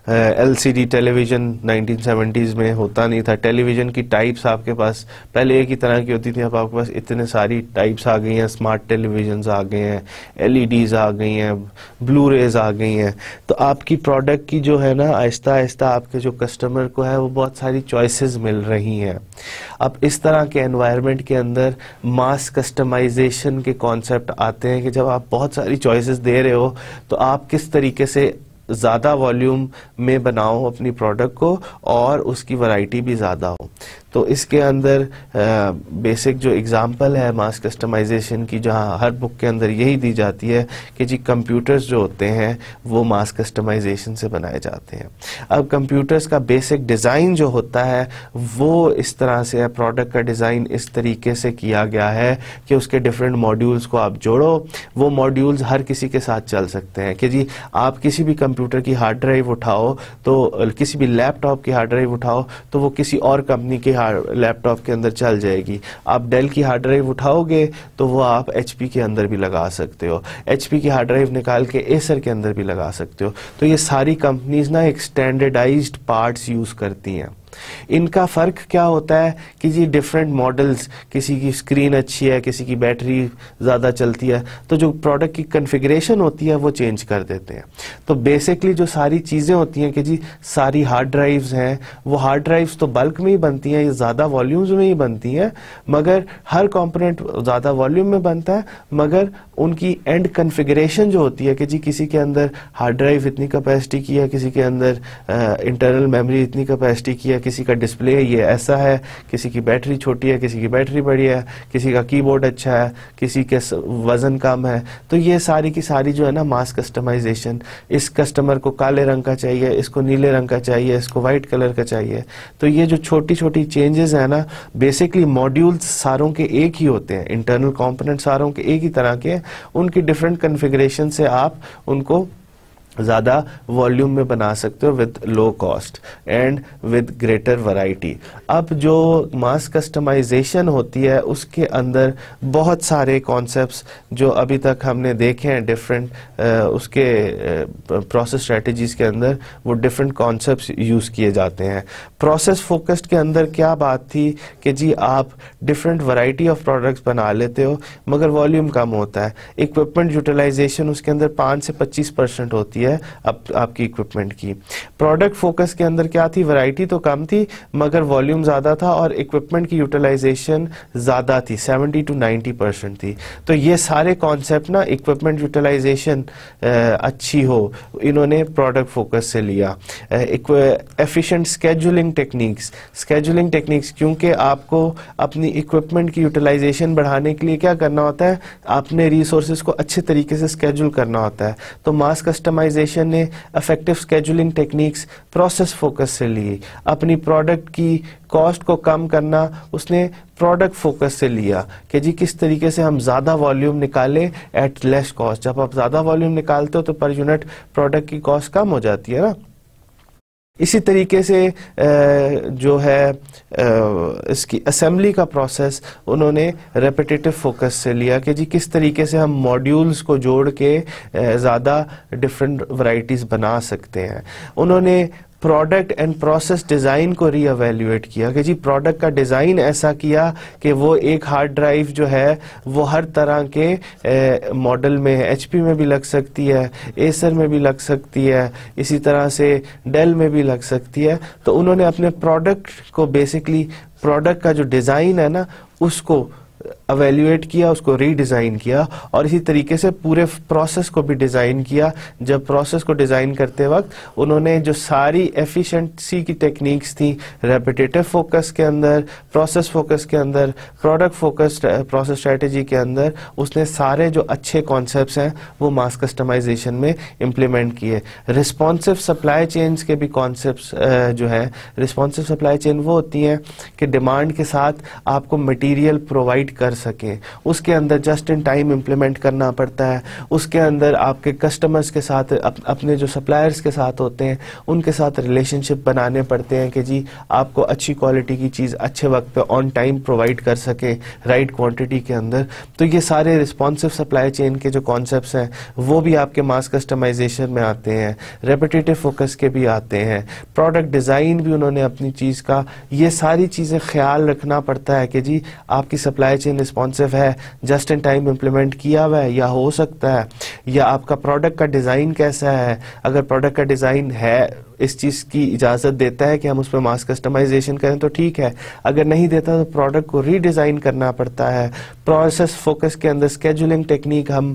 ایل سی ڈی ٹیلی ویژن 1970s میں ہوتا نہیں تھا. ٹیلی ویژن کی ٹائپس آپ کے پاس پہلے ایک ہی طرح کی ہوتی تھیں, اب آپ کے پاس اتنے ساری ٹائپس آ گئی ہیں. اسمارٹ ٹیلی ویژنز آ گئے ہیں, ایل ای ڈیز آ گئی ہیں, بلو ریز آ گئی ہیں. تو آپ کی پروڈکٹ کی جو ہے نا آہستہ آہستہ آپ کے جو کسٹمر کو ہے وہ بہت ساری چوائسیز مل رہی ہیں. اب اس طرح کے انوائرمنٹ کے اندر ماس کسٹمائزیشن کے کانسیپٹ آتے ہیں کہ جب آپ بہت ساری چوائسیز دے رہے ہو تو آپ کس طریقے سے زیادہ والیوم میں بناؤ اپنی پروڈکٹ کو اور اس کی ورائٹی بھی زیادہ ہو. تو اس کے اندر بیسک جو اگزامپل ہے ماس کسٹمائزیشن کی, جہاں ہر بک کے اندر یہی دی جاتی ہے کہ جی کمپیوٹرز جو ہوتے ہیں وہ ماس کسٹمائزیشن سے بنائے جاتے ہیں. اب کمپیوٹرز کا بیسک ڈیزائن جو ہوتا ہے وہ اس طرح سے ہے, پروڈکٹ کا ڈیزائن اس طریقے سے کیا گیا ہے کہ اس کے ڈفرینٹ ماڈیولز کو آپ جوڑو. وہ ماڈیولز ہر کسی کے ساتھ چل سکتے ہیں کہ جی آپ کسی بھی کمپیوٹر کی ہارڈ ڈرائیو اٹھاؤ تو کسی بھی لیپ ٹاپ کی ہارڈ ڈرائیو اٹھاؤ تو وہ کسی اور کمپنی کے لیپ ٹاپ کے اندر چل جائے گی. آپ ڈیل کی ہارڈ ڈرائیو اٹھاؤ گے تو وہ آپ ایچ پی کے اندر بھی لگا سکتے ہو, ایچ پی کی ہارڈ ڈرائیو نکال کے ایسر کے اندر بھی لگا سکتے ہو. تو یہ ساری کمپنیز نا ایک اسٹینڈرڈائزڈ پارٹس یوز کرتی ہیں. ان کا فرق کیا ہوتا ہے کہ جی ڈفرینٹ ماڈلز, کسی کی اسکرین اچھی ہے, کسی کی بیٹری زیادہ چلتی ہے, تو جو پروڈکٹ کی کنفیگریشن ہوتی ہے وہ چینج کر دیتے ہیں. تو بیسکلی جو ساری چیزیں ہوتی ہیں کہ جی ساری ہارڈ ڈرائیوز ہیں, وہ ہارڈ ڈرائیوز تو بلک میں ہی بنتی ہیں, یہ زیادہ والیومز میں ہی بنتی ہیں, مگر ہر کمپوننٹ زیادہ والیوم میں بنتا ہے, مگر ان کی اینڈ کنفیگریشن جو ہوتی ہے کہ جی کسی کے اندر ہارڈ ڈرائیو اتنی کیپیسٹی کی ہے, کسی کے اندر انٹرنل میموری اتنی کیپیسٹی کی ہے, کسی کا ڈسپلے یہ ایسا ہے, کسی کی بیٹری چھوٹی ہے, کسی کی بیٹری بڑی ہے, کسی کا کی بورڈ اچھا ہے, کسی کے وزن کم ہے. تو یہ ساری کی ساری جو ہے نا ماس کسٹمائزیشن, اس کسٹمر کو کالے رنگ کا چاہیے, اس کو نیلے رنگ کا چاہیے, اس کو وائٹ کلر کا چاہیے. تو یہ جو چھوٹی چھوٹی چینجز ہیں نا, بیسکلی ماڈیولز ساروں کے ایک ہی ہوتے ہیں, انٹرنل کمپوننٹ ساروں کے ایک ہی طرح کے ہیں, ان کی ڈفرینٹ کنفیگریشن سے آپ ان کو زیادہ والیوم میں بنا سکتے ہو with low cost and with greater variety. اب جو ماس کسٹمائزیشن ہوتی ہے اس کے اندر بہت سارے کانسیپٹس جو ابھی تک ہم نے دیکھے ہیں ڈفرینٹ اس کے پروسیس اسٹریٹجیز کے اندر, وہ ڈفرینٹ کانسیپٹس یوز کیے جاتے ہیں. پروسیس فوکسڈ کے اندر کیا بات تھی کہ جی آپ ڈفرینٹ ورائٹی آف پروڈکٹس بنا لیتے ہو مگر والیوم کم ہوتا ہے. اکوپمنٹ یوٹیلائزیشن اس کے اندر 5 سے 25% ہوتی ہے آپ کی اکوپمنٹ کی. پروڈکٹ فوکس کے اندر کیا تھی, ورائٹی تو کم تھی مگر والیوم زیادہ تھا اور اکوپمنٹ کی یوٹیلائزیشن زیادہ تھی, 70 to 90% تھی. تو یہ سارے کانسیپٹ نا اکوپمنٹ یوٹیلائزیشن اچھی ہو, انہوں نے پروڈکٹ فوکس سے لیا. ایفیشینٹ اسکیجولنگ ٹیکنیکس, کیونکہ آپ کو اپنی اکوپمنٹ کی یوٹیلائزیشن بڑھانے کے لیے کیا کرنا ہوتا ہے, اپنے ریسورسز کو اچھے طریقے سے اسکیجول کرنا ہوتا ہے. تو ماس کسٹمائزیشن نے effective scheduling techniques process focus سے لی. اپنی پروڈکٹ کی کاسٹ کو کم کرنا اس نے پروڈکٹ فوکس سے لیا کہ جی کس طریقے سے ہم زیادہ والیوم نکالیں ایٹ لیس کاسٹ. جب آپ زیادہ والیوم نکالتے ہو تو پر یونٹ پروڈکٹ کی کاسٹ کم ہو جاتی ہے نا. اسی طریقے سے جو ہے اس کی اسمبلی کا پروسیس انہوں نے ریپیٹیٹو فوکس سے لیا کہ جی کس طریقے سے ہم ماڈیولز کو جوڑ کے زیادہ ڈفرینٹ ورائٹیز بنا سکتے ہیں. انہوں نے پروڈکٹ اینڈ پروسیس ڈیزائن کو ری ایویلیویٹ کیا کہ جی پروڈکٹ کا ڈیزائن ایسا کیا کہ وہ ایک ہارڈ ڈرائیو جو ہے وہ ہر طرح کے ماڈل میں ایچ پی میں بھی لگ سکتی ہے, ایسر میں بھی لگ سکتی ہے, اسی طرح سے ڈیل میں بھی لگ سکتی ہے. تو انہوں نے اپنے پروڈکٹ کو بیسکلی پروڈکٹ کا جو ڈیزائن ہے نا اس کو ایویلیویٹ کیا, اس کو ری ڈیزائن کیا, اور اسی طریقے سے پورے پروسیس کو بھی ڈیزائن کیا. جب پروسیس کو ڈیزائن کرتے وقت انہوں نے جو ساری ایفیشنسی کی ٹیکنیکس تھیں, ریپیٹیٹو فوکس کے اندر, پروسیس فوکس کے اندر, پروڈکٹ فوکس پروسیس اسٹریٹجی کے اندر, اس نے سارے جو اچھے کانسیپٹس ہیں وہ ماس کسٹمائزیشن میں امپلیمنٹ کیے. رسپانسو سپلائی چینز کے بھی کانسیپٹس جو ہے, رسپانسو سپلائی چین وہ ہوتی ہیں کہ ڈیمانڈ کے ساتھ آپ کو مٹیریل پرووائڈ کر سکیں, اس کے اندر جسٹ ان ٹائم امپلیمنٹ کرنا پڑتا ہے. اس کے اندر آپ کے کسٹمرز کے ساتھ, اپنے جو سپلائرز کے ساتھ ہوتے ہیں ان کے ساتھ ریلیشن شپ بنانے پڑتے ہیں کہ جی آپ کو اچھی کوالٹی کی چیز اچھے وقت پہ آن ٹائم پرووائڈ کر سکیں رائٹ کوانٹٹی کے اندر. تو یہ سارے رسپانسو سپلائی چین کے جو کانسیپٹس ہیں وہ بھی آپ کے ماس کسٹمائزیشن میں آتے ہیں, ریپیٹیٹو فوکس کے بھی آتے ہیں, پروڈکٹ ڈیزائن بھی انہوں نے اپنی چیز کا, یہ ساری چیزیں خیال رکھنا پڑتا ہے کہ جی آپ کی سپلائی چین رسپانسو ہے, جسٹ ان ٹائم امپلیمنٹ کیا ہوا ہے یا ہو سکتا ہے, یا آپ کا پروڈکٹ کا ڈیزائن کیسا ہے. اگر پروڈکٹ کا ڈیزائن ہے اس چیز کی اجازت دیتا ہے کہ ہم اس پہ ماس کسٹمائزیشن کریں تو ٹھیک ہے, اگر نہیں دیتا تو پروڈکٹ کو ری ڈیزائن کرنا پڑتا ہے. پروسیس فوکس کے اندر اسکیجولنگ ٹیکنیک ہم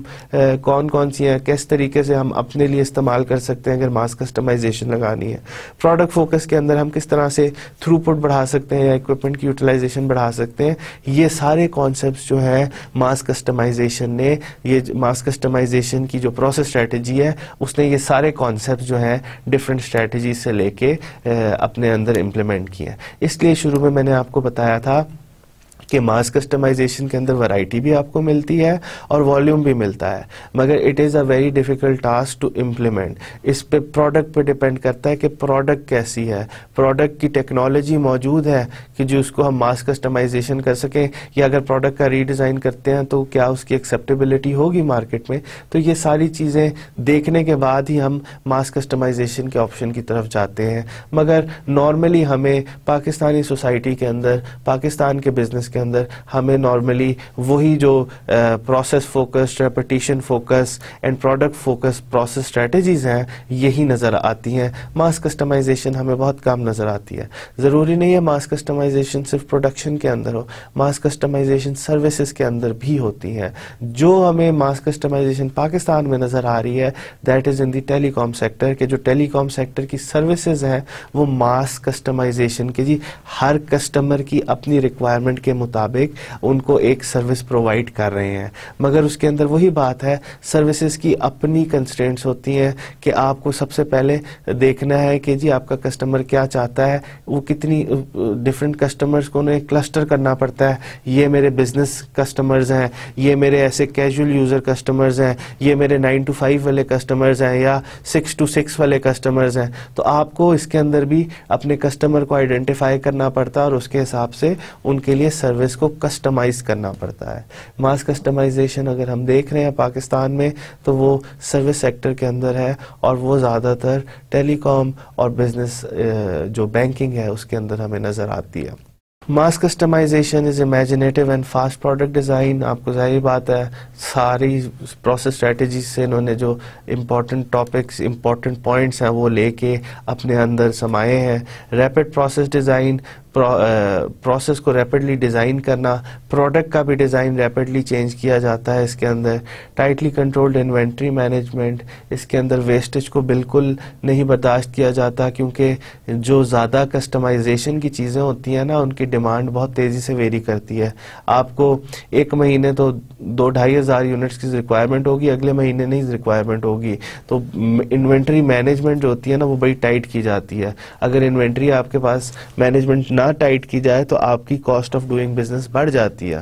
کون سی ہیں, کس طریقے سے ہم اپنے لیے استعمال کر سکتے ہیں اگر ماس کسٹمائزیشن لگانی ہے. پروڈکٹ فوکس کے اندر ہم کس طرح سے تھرو پٹ بڑھا سکتے ہیں یا اکوپمنٹ کی یوٹیلائزیشن بڑھا سکتے ہیں. یہ سارے کانسیپٹس جو ہیں ماس کسٹمائزیشن نے, یہ ماس کسٹمائزیشن کی جو پروسیس اسٹریٹجی ہے اس نے یہ سارے کانسیپٹس جو ہیں ڈفرینٹ اسٹریٹجی سے لے کے اپنے اندر امپلیمنٹ کیے ہیں. اس لیے شروع میں نے آپ کو بتایا تھا کہ ماس کسٹمائزیشن کے اندر ورائٹی بھی آپ کو ملتی ہے اور والیوم بھی ملتا ہے, مگر it is a very difficult task to implement. اس پہ پروڈکٹ پہ ڈیپینڈ کرتا ہے کہ پروڈکٹ کیسی ہے, پروڈکٹ کی ٹیکنالوجی موجود ہے کہ جو اس کو ہم ماس کسٹمائزیشن کر سکیں, یا اگر پروڈکٹ کا ری ڈیزائن کرتے ہیں تو کیا اس کی ایکسیپٹیبلٹی ہوگی مارکیٹ میں. تو یہ ساری چیزیں دیکھنے کے بعد ہی ہم ماس کسٹمائزیشن کے آپشن کی طرف جاتے ہیں. مگر نارملی ہمیں پاکستانی سوسائٹی کے اندر, پاکستان کے بزنس کے اندر ہمیں نارملی وہی جو process focus, repetition focus and product focus process strategies ہیں یہی نظر آتی ہیں. ماس کسٹمائزیشن ہمیں بہت کم نظر آتی ہے. ضروری نہیں ہے ماس کسٹمائزیشن صرف پروڈکشن کے اندر ہو, ماس کسٹمائزیشن سروسز کے اندر بھی ہوتی ہے. جو ہمیں ماس کسٹمائزیشن پاکستان میں نظر آ رہی ہے that is in the tele com sector, کہ جو ٹیلی کام سیکٹر کی سروسز ہیں وہ ماس کسٹمائزیشن کے جی ہر کسٹمر کی اپنی ریکوائرمنٹ کے مطابق ان کو ایک سروس پرووائڈ کر رہے ہیں. مگر اس کے اندر وہی بات ہے, سروسز کی اپنی کنسٹرینٹس ہوتی ہیں کہ آپ کو سب سے پہلے دیکھنا ہے کہ جی آپ کا کسٹمر کیا چاہتا ہے. وہ کتنی ڈفرینٹ کسٹمرز کو انہیں کلسٹر کرنا پڑتا ہے, یہ میرے بزنس کسٹمرز ہیں, یہ میرے ایسے کیجول یوزر کسٹمرز ہیں, یہ میرے 9 to 5 والے کسٹمرز ہیں, یا 6 to 6 والے کسٹمرز ہیں. تو آپ کو اس کے اندر بھی اپنے کسٹمر کو آئیڈینٹیفائی کرنا پڑتا ہے اور اس کے حساب سے ان کے لیے سروس کو کسٹمائز کرنا پڑتا ہے. ماس کسٹمائزیشن اگر ہم دیکھ رہے ہیں پاکستان میں تو وہ سروس سیکٹر کے اندر ہے, اور وہ زیادہ تر ٹیلی کام اور بزنس جو بینکنگ ہے اس کے اندر ہمیں نظر آتی ہے. Mass customisation is imaginative and fast product design. آپ کو ظاہر بات ہے ساری پروسیس اسٹریٹجیز سے انہوں نے جو امپورٹنٹ ٹاپکس, امپورٹنٹ پوائنٹس ہیں وہ لے کے اپنے اندر سمائے ہیں. ریپڈ پروسیس ڈیزائن, پروسیس کو ریپڈلی ڈیزائن کرنا, پروڈکٹ کا بھی ڈیزائن ریپڈلی چینج کیا جاتا ہے اس کے اندر. ٹائٹلی کنٹرولڈ انوینٹری مینجمنٹ, اس کے اندر ویسٹیج کو بالکل نہیں برداشت کیا جاتا, کیونکہ جو زیادہ کسٹمائزیشن کی چیزیں ہوتی ہیں نا ان کی ڈیمانڈ بہت تیزی سے ویری کرتی ہے. آپ کو ایک مہینے تو 2-2.5 ہزار یونٹس کی ریکوائرمنٹ ہوگی, اگلے مہینے نہیں ریکوائرمنٹ ہوگی. تو انوینٹری مینجمنٹ جو ہوتی ہے نا وہ بڑی ٹائٹ کی جاتی ہے. اگر انوینٹری آپ کے پاس مینجمنٹ نہ ٹائٹ کی جائے تو آپ کی کاسٹ آف ڈوئنگ بزنس بڑھ جاتی ہے.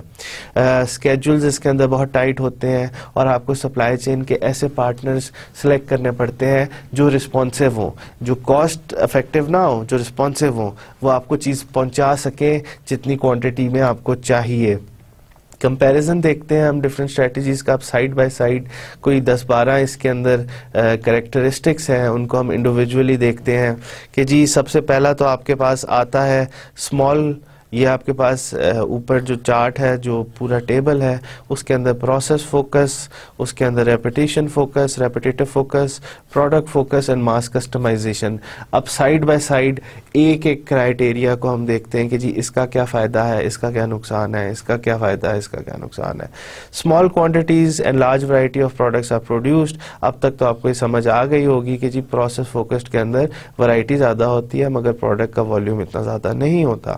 اسکیجولز اس کے اندر بہت ٹائٹ ہوتے ہیں, اور آپ کو سپلائی چین کے ایسے پارٹنرز سلیکٹ کرنے پڑتے ہیں جو رسپانسو ہوں, جو کاسٹ افیکٹو نہ ہوں, جو رسپانسو ہوں, وہ آپ کو چیز پہنچا سکیں جتنی کوانٹٹی میں آپ کو چاہیے. کمپیریزن دیکھتے ہیں ہم ڈفرینٹ اسٹریٹجیز کا. آپ سائڈ بائی سائڈ کوئی 10-12 اس کے اندر کریکٹرسٹکس ہیں, ان کو ہم انڈیویجولی دیکھتے ہیں کہ جی سب سے پہلا تو آپ کے پاس آتا ہے اسمال. یہ آپ کے پاس اوپر جو چارٹ ہے, جو پورا ٹیبل ہے, اس کے اندر پروسیس فوکس, اس کے اندر repetition focus, repetitive focus, product focus and mass customisation. اب سائڈ بائی سائڈ ایک ایک کرائٹیریا کو ہم دیکھتے ہیں کہ جی اس کا کیا فائدہ ہے, اس کا کیا نقصان ہے, اس کا کیا فائدہ ہے, اس کا کیا نقصان ہے. Small quantities and large variety of products are produced. اب تک تو آپ کو یہ سمجھ آ گئی ہوگی کہ جی پروسیس فوکسڈ کے اندر ورائٹی زیادہ ہوتی ہے مگر پروڈکٹ کا والیوم اتنا زیادہ نہیں ہوتا.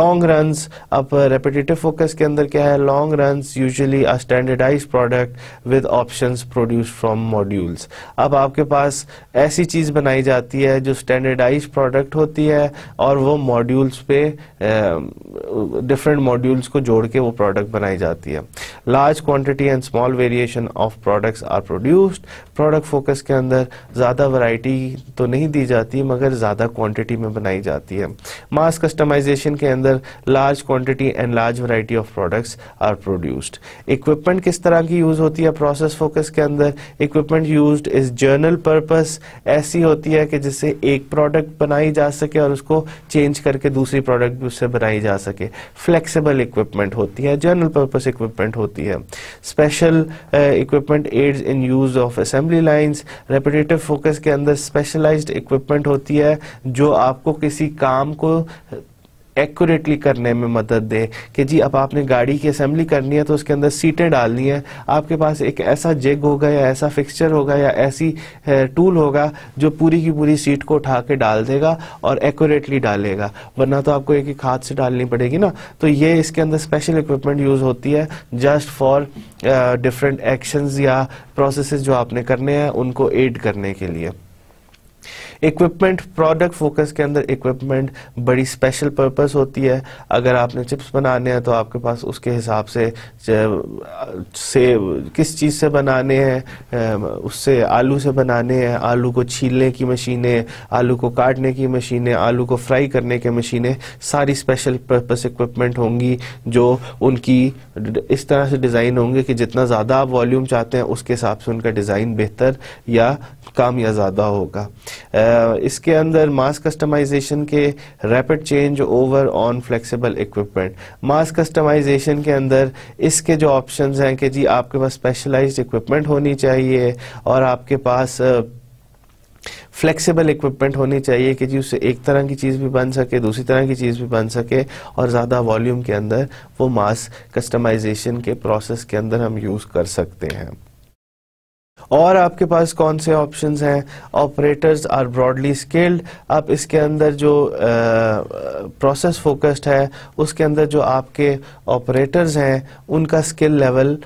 لانگ رنز, اب ریپیٹیٹو فوکس کے اندر کیا ہے, long runs usually a standardised product with options produced from modules. اب آپ کے پاس ایسی چیز بنائی جاتی ہے جو اسٹینڈرڈائزڈ پروڈکٹ ہوتی ہے اور وہ ماڈیولز پہ ڈفرینٹ ماڈیولز کو جوڑ کے وہ پروڈکٹ بنائی جاتی ہے. Large quantity and small variation of products are produced. Product focus کے اندر زیادہ ورائٹی تو نہیں دی جاتی مگر زیادہ کوانٹٹی میں بنائی جاتی ہے. ماس کسٹمائزیشن کے اندر large quantity and large variety of products are produced. Equipment کس طرح کی یوز ہوتی ہے پروسیس فوکس کے اندر؟ Equipment used is general purpose. ایسی ہوتی ہے کہ جس سے ایک پروڈکٹ بنائی جا سکے اور اس کو چینج کر کے دوسری پروڈکٹ بھی اس سے بنائی جا سکے. فلیکسیبل اکوپمنٹ ہوتی ہے, جرنل پرپس اکوپمنٹ ہوتی ہے. Special equipment aids in use of assembly lines. Repetitive focus کے اندر اسپیشلائزڈ اکوپمنٹ ہوتی ہے جو آپ کو کسی کام کو ایکوریٹلی کرنے میں مدد دے کہ جی اب آپ نے گاڑی کی اسمبلی کرنی ہے تو اس کے اندر سیٹیں ڈالنی ہیں. آپ کے پاس ایک ایسا جگ ہوگا یا ایسا فکسچر ہوگا یا ایسی ٹول ہوگا جو پوری کی پوری سیٹ کو اٹھا کے ڈال دے گا اور ایکوریٹلی ڈالے گا, ورنہ تو آپ کو ایک ایک ہاتھ سے ڈالنی پڑے گی نا. تو یہ اس کے اندر اسپیشل اکوپمنٹ یوز ہوتی ہے جسٹ فار ڈفرینٹ ایکشنز یا پروسیسز جو آپ نے کرنے ہیں ان کو ایڈ کرنے کے لیے. اکوپمنٹ پروڈکٹ فوکس کے اندر اکوپمنٹ بڑی اسپیشل پرپس ہوتی ہے. اگر آپ نے چپس بنانے ہیں تو آپ کے پاس اس کے حساب سے کس چیز سے بنانے ہیں, اس سے آلو سے بنانے ہیں, آلو کو چھیلنے کی مشینیں, آلو کو کاٹنے کی مشینیں, آلو کو فرائی کرنے کی مشینیں, ساری اسپیشل پرپس اکوپمنٹ ہوں گی جو ان کی اس طرح سے ڈیزائن ہوں گے کہ جتنا زیادہ آپ والیوم چاہتے ہیں اس کے حساب سے ان کا ڈیزائن بہتر یا کام یا زیادہ ہوگا. اس کے اندر ماس کسٹمائزیشن کے ریپڈ چینج اوور آن فلیکسیبل اکوپمنٹ. ماس کسٹمائزیشن کے اندر اس کے جو آپشنز ہیں کہ جی آپ کے پاس اسپیشلائزڈ اکوپمنٹ ہونی چاہیے اور آپ کے پاس فلیکسیبل اکوپمنٹ ہونی چاہیے کہ جی اس سے ایک طرح کی چیز بھی بن سکے, دوسری طرح کی چیز بھی بن سکے اور زیادہ والیوم کے اندر وہ ماس کسٹمائزیشن کے پروسیس کے اندر ہم یوز کر سکتے ہیں. اور آپ کے پاس کون سے آپشنز ہیں؟ Operators are broadly skilled. اب اس کے اندر جو پروسیس فوکسڈ ہے اس کے اندر جو آپ کے آپریٹرز ہیں ان کا اسکل لیول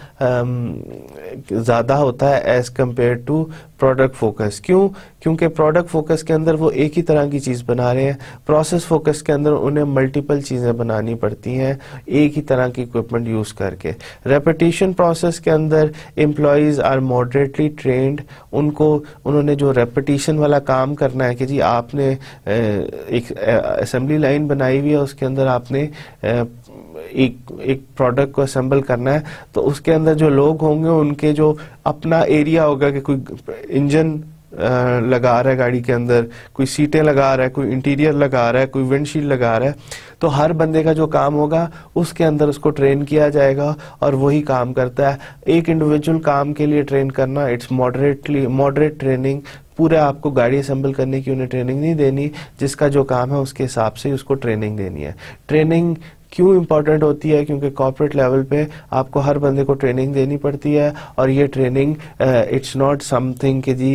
زیادہ ہوتا ہے as compare to product focus. کیوں؟ کیونکہ پروڈکٹ فوکس کے اندر وہ ایک ہی طرح کی چیز بنا رہے ہیں, پروسیس فوکس کے اندر انہیں ملٹیپل چیزیں بنانی پڑتی ہیں ایک ہی طرح کی اکوپمنٹ یوز کر کے. ریپیٹیشن پروسیس کے اندر امپلائیز آر ماڈریٹلی ٹرینڈ. انہوں نے جو ریپیٹیشن والا کام کرنا ہے کہ جی آپ نے ایک اسمبلی لائن بنائی ہوئی ہے, اس کے اندر آپ نے ایک پروڈکٹ کو اسمبل کرنا ہے, تو اس کے اندر جو لوگ ہوں گے ان کے جو اپنا ایریا ہوگا کہ کوئی انجن لگا رہا ہے گاڑی کے اندر, کوئی سیٹیں لگا رہا ہے, کوئی انٹیریئر لگا رہا ہے, کوئی ونڈ شیلڈ لگا رہا ہے, تو ہر بندے کا جو کام ہوگا اس کے اندر اس کو ٹرین کیا جائے گا اور وہی کام کرتا ہے. ایک انڈیویجول کام کے لیے ٹرین کرنا اٹس ماڈریٹ ٹریننگ. پورے آپ کو گاڑی اسمبل کرنے کی انہیں ٹریننگ نہیں دینی, جس کا جو کام ہے اس کے حساب سے اس کو ٹریننگ دینی ہے. ٹریننگ کیوں امپورٹنٹ ہوتی ہے؟ کیونکہ کارپوریٹ لیول پہ آپ کو ہر بندے کو ٹریننگ دینی پڑتی ہے اور یہ training it's not something کہ جی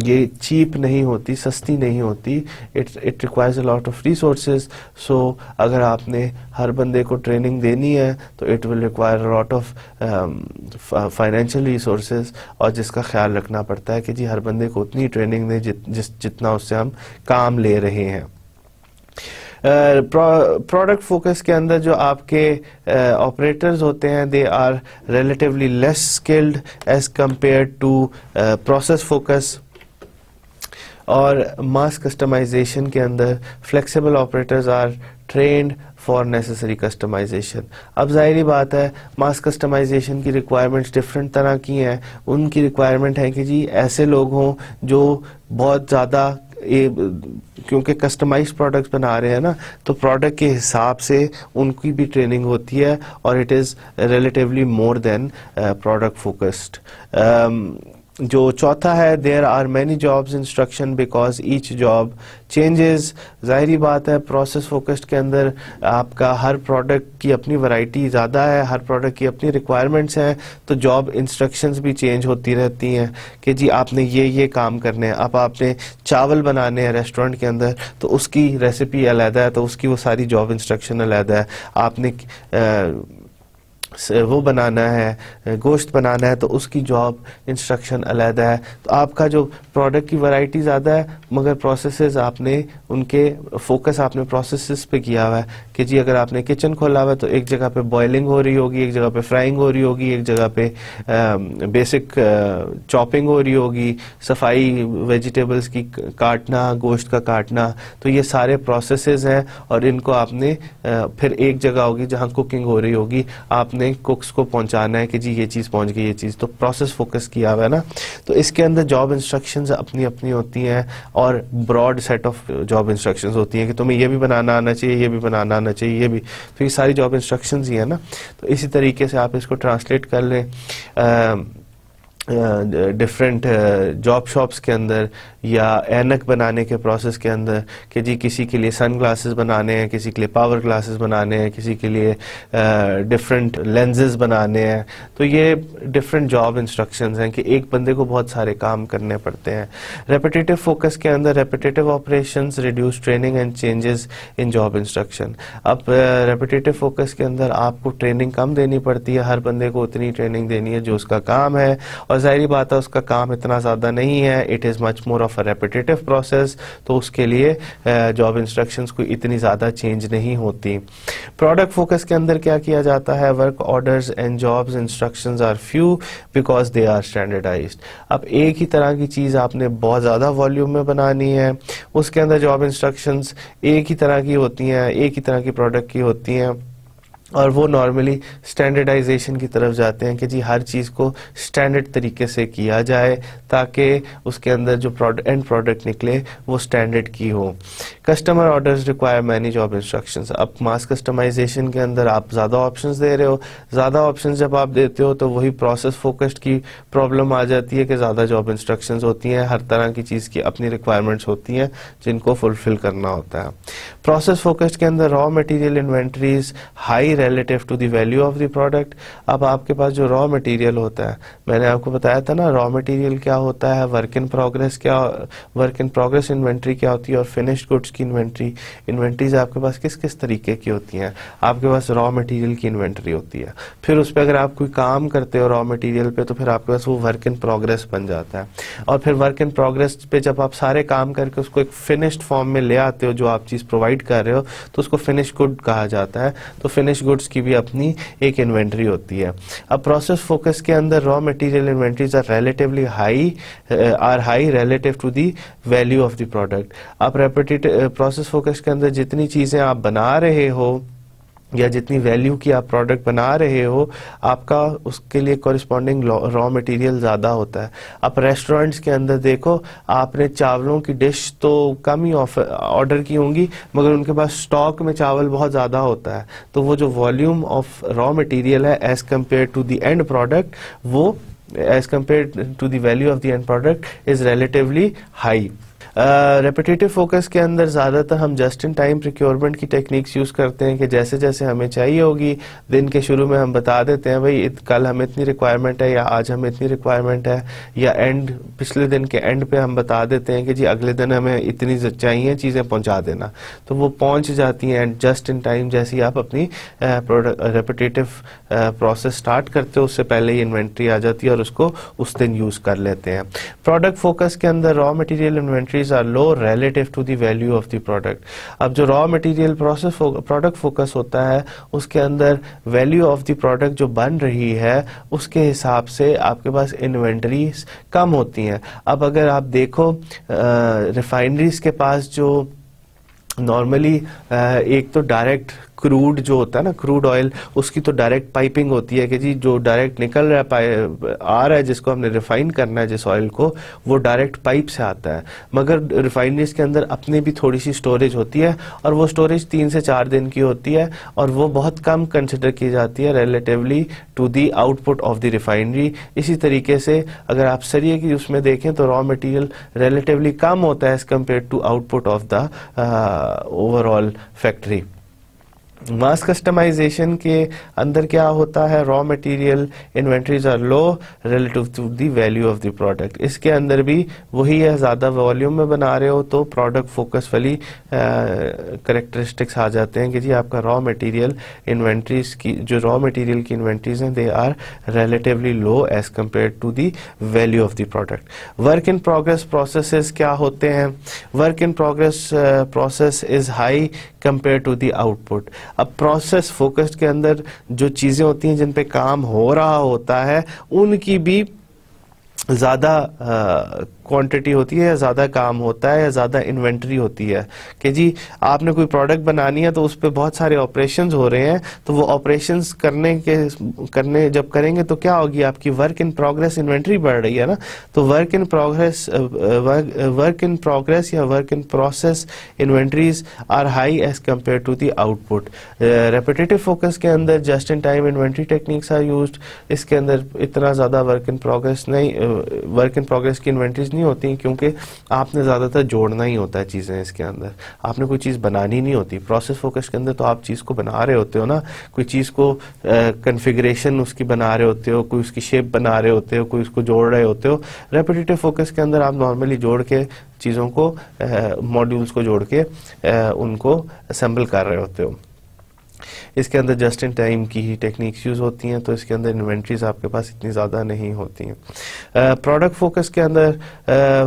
یہ چیپ نہیں ہوتی, سستی نہیں ہوتی. It requires a lot of resources. So اگر آپ نے ہر بندے کو ٹریننگ دینی ہے تو it will require a lot of financial resources, اور جس کا خیال رکھنا پڑتا ہے کہ جی ہر بندے کو اتنی ٹریننگ دیں جتنا اس سے ہم کام لے رہے ہیں. پروڈکٹ فوکس کے اندر جو آپ کے آپریٹرز ہوتے ہیں they are relatively less skilled as compare to process focus. اور ماس کسٹمائزیشن کے اندر flexible operators are trained for necessary customization. اب ظاہری بات ہے ماس کسٹمائزیشن کی ریکوائرمنٹس ڈفرینٹ طرح کی ہیں. ان کی ریکوائرمنٹ ہے کہ جی ایسے لوگ ہوں جو بہت زیادہ کیونکہ کسٹمائز پروڈکٹس بنا رہے ہیں نا, تو پروڈکٹ کے حساب سے ان کی بھی ٹریننگ ہوتی ہے, اور it is relatively more than product focused. جو چوتھا ہے there are many jobs instruction because each job changes. ظاہری بات ہے پروسیس فوکسڈ کے اندر آپ کا ہر پروڈکٹ کی اپنی ورائٹی زیادہ ہے, ہر پروڈکٹ کی اپنی ریکوائرمنٹس ہیں, تو جاب انسٹرکشنز بھی چینج ہوتی رہتی ہیں کہ جی آپ نے یہ کام کرنے ہیں. اب آپ نے چاول بنانے ہیں ریسٹورنٹ کے اندر تو اس کی ریسیپی علیحدہ ہے, تو اس کی وہ ساری جاب انسٹرکشن علیحدہ ہے. آپ نے وہ بنانا ہے گوشت بنانا ہے تو اس کی جاب انسٹرکشن علیحدہ ہے. تو آپ کا جو پروڈکٹ کی ورائٹی زیادہ ہے مگر پروسیسز آپ نے ان کے فوکس آپ نے پروسیسز پہ کیا ہوا ہے کہ جی اگر آپ نے کچن کھولا ہوا ہے تو ایک جگہ پہ بوائلنگ ہو رہی ہوگی, ایک جگہ پہ فرائنگ ہو رہی ہوگی, ایک جگہ پہ بیسک چاپنگ ہو رہی ہوگی, صفائی ویجیٹیبلز کی کاٹنا, گوشت کا کاٹنا. تو یہ سارے پروسیسز ہیں اور ان کو آپ نے پھر ایک جگہ ہوگی جہاں کوکنگ ہو رہی ہوگی, آپ نے کوکس کو پہنچانا ہے کہ جی یہ چیز پہنچ گئی, یہ چیز. تو پروسیس فوکس کیا ہوا ہے نا. تو اس کے اندر جاب انسٹرکشنز اپنی اپنی ہوتی ہیں اور broad set of job instructions ہوتی ہیں کہ تمہیں یہ بھی بنانا آنا چاہیے, یہ بھی بنانا آنا چاہیے, یہ بھی. تو یہ ساری جاب انسٹرکشنز ہی ہیں نا. تو اسی طریقے سے آپ اس کو ٹرانسلیٹ کر لیں ڈفرینٹ جاب شاپس کے اندر یا اینک بنانے کے پروسیس کے اندر کہ جی کسی کے لیے سن گلاسز بنانے ہیں, کسی کے لیے پاور گلاسز بنانے ہیں, کسی کے لیے ڈفرینٹ لینزز بنانے ہیں. تو یہ ڈفرینٹ جاب انسٹرکشنز ہیں کہ ایک بندے کو بہت سارے کام کرنے پڑتے ہیں. ریپیٹیٹو فوکس کے اندر repetitive operations reduce training and changes in job instruction. اب ریپیٹیٹو فوکس کے اندر آپ کو ٹریننگ کم دینی پڑتی ہے, ہر بندے کو اتنی ٹریننگ دینی ہے جو اس کا کام ہے, اور ظاہری بات ہے اس کا کام اتنا زیادہ نہیں ہے. It is much more of a ریپیٹیٹو process, تو اس کے لیے جاب انسٹرکشنز کوئی اتنی زیادہ چینج نہیں ہوتی. پروڈکٹ فوکس کے اندر کیا کیا جاتا ہے, work orders and jobs instructions are few because they are standardized. اب ایک ہی طرح کی چیز آپ نے بہت زیادہ والیوم میں بنانی ہے, اس کے اندر جاب انسٹرکشنز ایک ہی طرح کی ہوتی ہیں, ایک ہی طرح کی پروڈکٹ کی ہوتی ہیں, اور وہ نارملی اسٹینڈرڈائزیشن کی طرف جاتے ہیں کہ جی ہر چیز کو اسٹینڈرڈ طریقے سے کیا جائے تاکہ اس کے اندر جو اینڈ پروڈکٹ نکلے وہ اسٹینڈرڈ کی ہو. Customer orders require many job instructions. اب ماس کسٹمائزیشن کے اندر آپ زیادہ آپشنز دے رہے ہو, زیادہ آپشنز جب آپ دیتے ہو تو وہی پروسیس فوکسڈ کی پرابلم آ جاتی ہے کہ زیادہ جاب انسٹرکشنز ہوتی ہیں, ہر طرح کی چیز کی اپنی ریکوائرمنٹس ہوتی ہیں جن کو فلفل کرنا ہوتا ہے. پروسیس فوکسڈ کے اندر raw material inventories high relative to the value of the product. اب آپ کے پاس جو را مٹیریل ہوتا ہے, میں نے آپ کو بتایا تھا نا را مٹیریل کیا ہوتا ہے, ورک ان پروگرس انوینٹری کیا ہوتی ہے, اور فنشڈ گڈس کی انوینٹری. انوینٹریز آپ کے پاس کس کس طریقے کی ہوتی ہیں, آپ کے پاس را مٹیریل کی انوینٹری ہوتی ہے, پھر اس پہ اگر آپ کوئی کام کرتے ہو را مٹیریل پہ تو پھر آپ کے پاس وہ ورک ان پروگرس بن جاتا ہے, اور پھر ورک ان پروگرس پہ جب آپ سارے کام کر کے اس کو ایک فنشڈ فارم میں لے آتے ہو, جو آپ چیز پرووائڈ کر رہے ہو, تو اس کو فنش گڈ کہا جاتا ہے. تو فنش گڈس کی بھی اپنی ایک انوینٹری ہوتی ہے. اب پروسیس فوکس کے اندر raw material inventories are relatively high relative to the value of the product. اب پروسیس فوکس کے اندر جتنی چیزیں آپ بنا رہے ہو یا جتنی ویلیو کی آپ پروڈکٹ بنا رہے ہو, آپ کا اس کے لیے کورسپونڈنگ را مٹیریل زیادہ ہوتا ہے. اب ریسٹورنٹس کے اندر دیکھو, آپ نے چاولوں کی ڈش تو کم ہی آرڈر کی ہوں گی مگر ان کے پاس اسٹاک میں چاول بہت زیادہ ہوتا ہے, تو وہ جو والیوم آف را مٹیریل ہے as compare to the end product, وہ as compare to the value of the end product is relatively high. Repetitive focus کے اندر زیادہ تر ہم جسٹ ان ٹائم پریکیورمنٹ کی ٹیکنیکس یوز کرتے ہیں کہ جیسے جیسے ہمیں چاہیے ہوگی دن کے شروع میں ہم بتا دیتے ہیں بھائی کل ہمیں اتنی ریکوائرمنٹ ہے یا آج ہمیں اتنی ریکوائرمنٹ ہے, یا پچھلے دن کے اینڈ پہ ہم بتا دیتے ہیں کہ جی اگلے دن ہمیں اتنی چاہیے چیزیں پہنچا دینا, تو وہ پہنچ جاتی ہیں جسٹ ان ٹائم. جیسے ہی آپ اپنی ریپیٹیٹو پروسیس سٹارٹ کرتے ہو اس سے پہلے ہی انوینٹری آ جاتی ہے اور اس کو اس دن یوز کر لیتے ہیں. پروڈکٹ فوکس کے اندر raw material inventories inventories are low relative to the value of the product. اب جو raw material product focus ہوتا ہے اس کے اندر value of the product جو بن رہی ہے اس کے حساب سے آپ کے پاس inventories کم ہوتی ہیں. اب اگر آپ دیکھو refineries کے پاس جو نارملی ایک تو ڈائریکٹ کروڈ جو ہوتا ہے نا کروڈ آئل اس کی تو ڈائریکٹ پائپنگ ہوتی ہے کہ جی جو ڈائریکٹ نکل رہا ہے آ رہا ہے جس کو ہم نے ریفائن کرنا ہے جس آئل کو وہ ڈائریکٹ پائپ سے آتا ہے. مگر ریفائنریز کے اندر اپنی بھی تھوڑی سی سٹوریج ہوتی ہے اور وہ سٹوریج 3 سے 4 دن کی ہوتی ہے اور وہ بہت کم کنسیڈر کی جاتی ہے relatively to the output of the refinery. اسی طریقے سے اگر آپ سریے کی اس میں دیکھیں تو را مٹیریل ریلیٹیولی کم ہوتا ہے as compare to output of the overall factory. Mass customization کے اندر کیا ہوتا ہے raw material inventories are low relative to the value of the product. اس کے اندر بھی وہی ہے زیادہ والیوم میں بنا رہے ہو تو پروڈکٹ فوکس والی کریکٹرسٹکس آ جاتے ہیں کہ جی آپ کا را مٹیریل انوینٹریز کی جو را مٹیریل کی انوینٹریز ہیں they are relatively low as compare to the value of the product. Work in progress processes کیا ہوتے ہیں؟ Work in progress process is high compare to the output. اب process focused کے اندر جو چیزیں ہوتی ہیں جن پہ کام ہو رہا ہوتا ہے ان کی بھی زیادہ کوانٹٹی ہوتی ہے یا زیادہ کام ہوتا ہے یا زیادہ انوینٹری ہوتی ہے کہ جی آپ نے کوئی پروڈکٹ بنانی ہے تو اس پہ بہت سارے آپریشنز ہو رہے ہیں تو وہ آپریشنز کرنے جب کریں گے تو کیا ہوگی آپ کی ورک ان پروگرس انوینٹری بڑھ رہی ہے نا. تو ورک ان پروگرس یا work in process inventories are high as compare to the output. Repetitive focus کے اندر just in time inventory techniques are used. اس کے اندر اتنا زیادہ ورک ان پروگرس کی انوینٹریز نہیں ہوتی کیونکہ آپ نے زیادہ تر جوڑنا ہی ہوتا ہے چیزیں. اس کے اندر آپ نے کوئی چیز بنانی نہیں ہوتی. پروسیس فوکس کے اندر تو آپ چیز کو بنا رہے ہوتے ہو نا, کوئی چیز کو کنفیگریشن اس کی بنا رہے ہوتے ہو, کوئی اس کی شیپ بنا رہے ہوتے ہو, کوئی اس کو جوڑ رہے ہوتے ہو. ریپیٹیٹو فوکس کے اندر آپ نارملی جوڑ کے چیزوں کو ماڈیولز کو جوڑ کے ان کو اسمبل کر رہے ہوتے ہو. اس کے اندر جسٹ ان ٹائم کی ہی ٹیکنیکس یوز ہوتی ہیں تو اس کے اندر انوینٹریز آپ کے پاس اتنی زیادہ نہیں ہوتی ہیں. پروڈکٹ فوکس کے اندر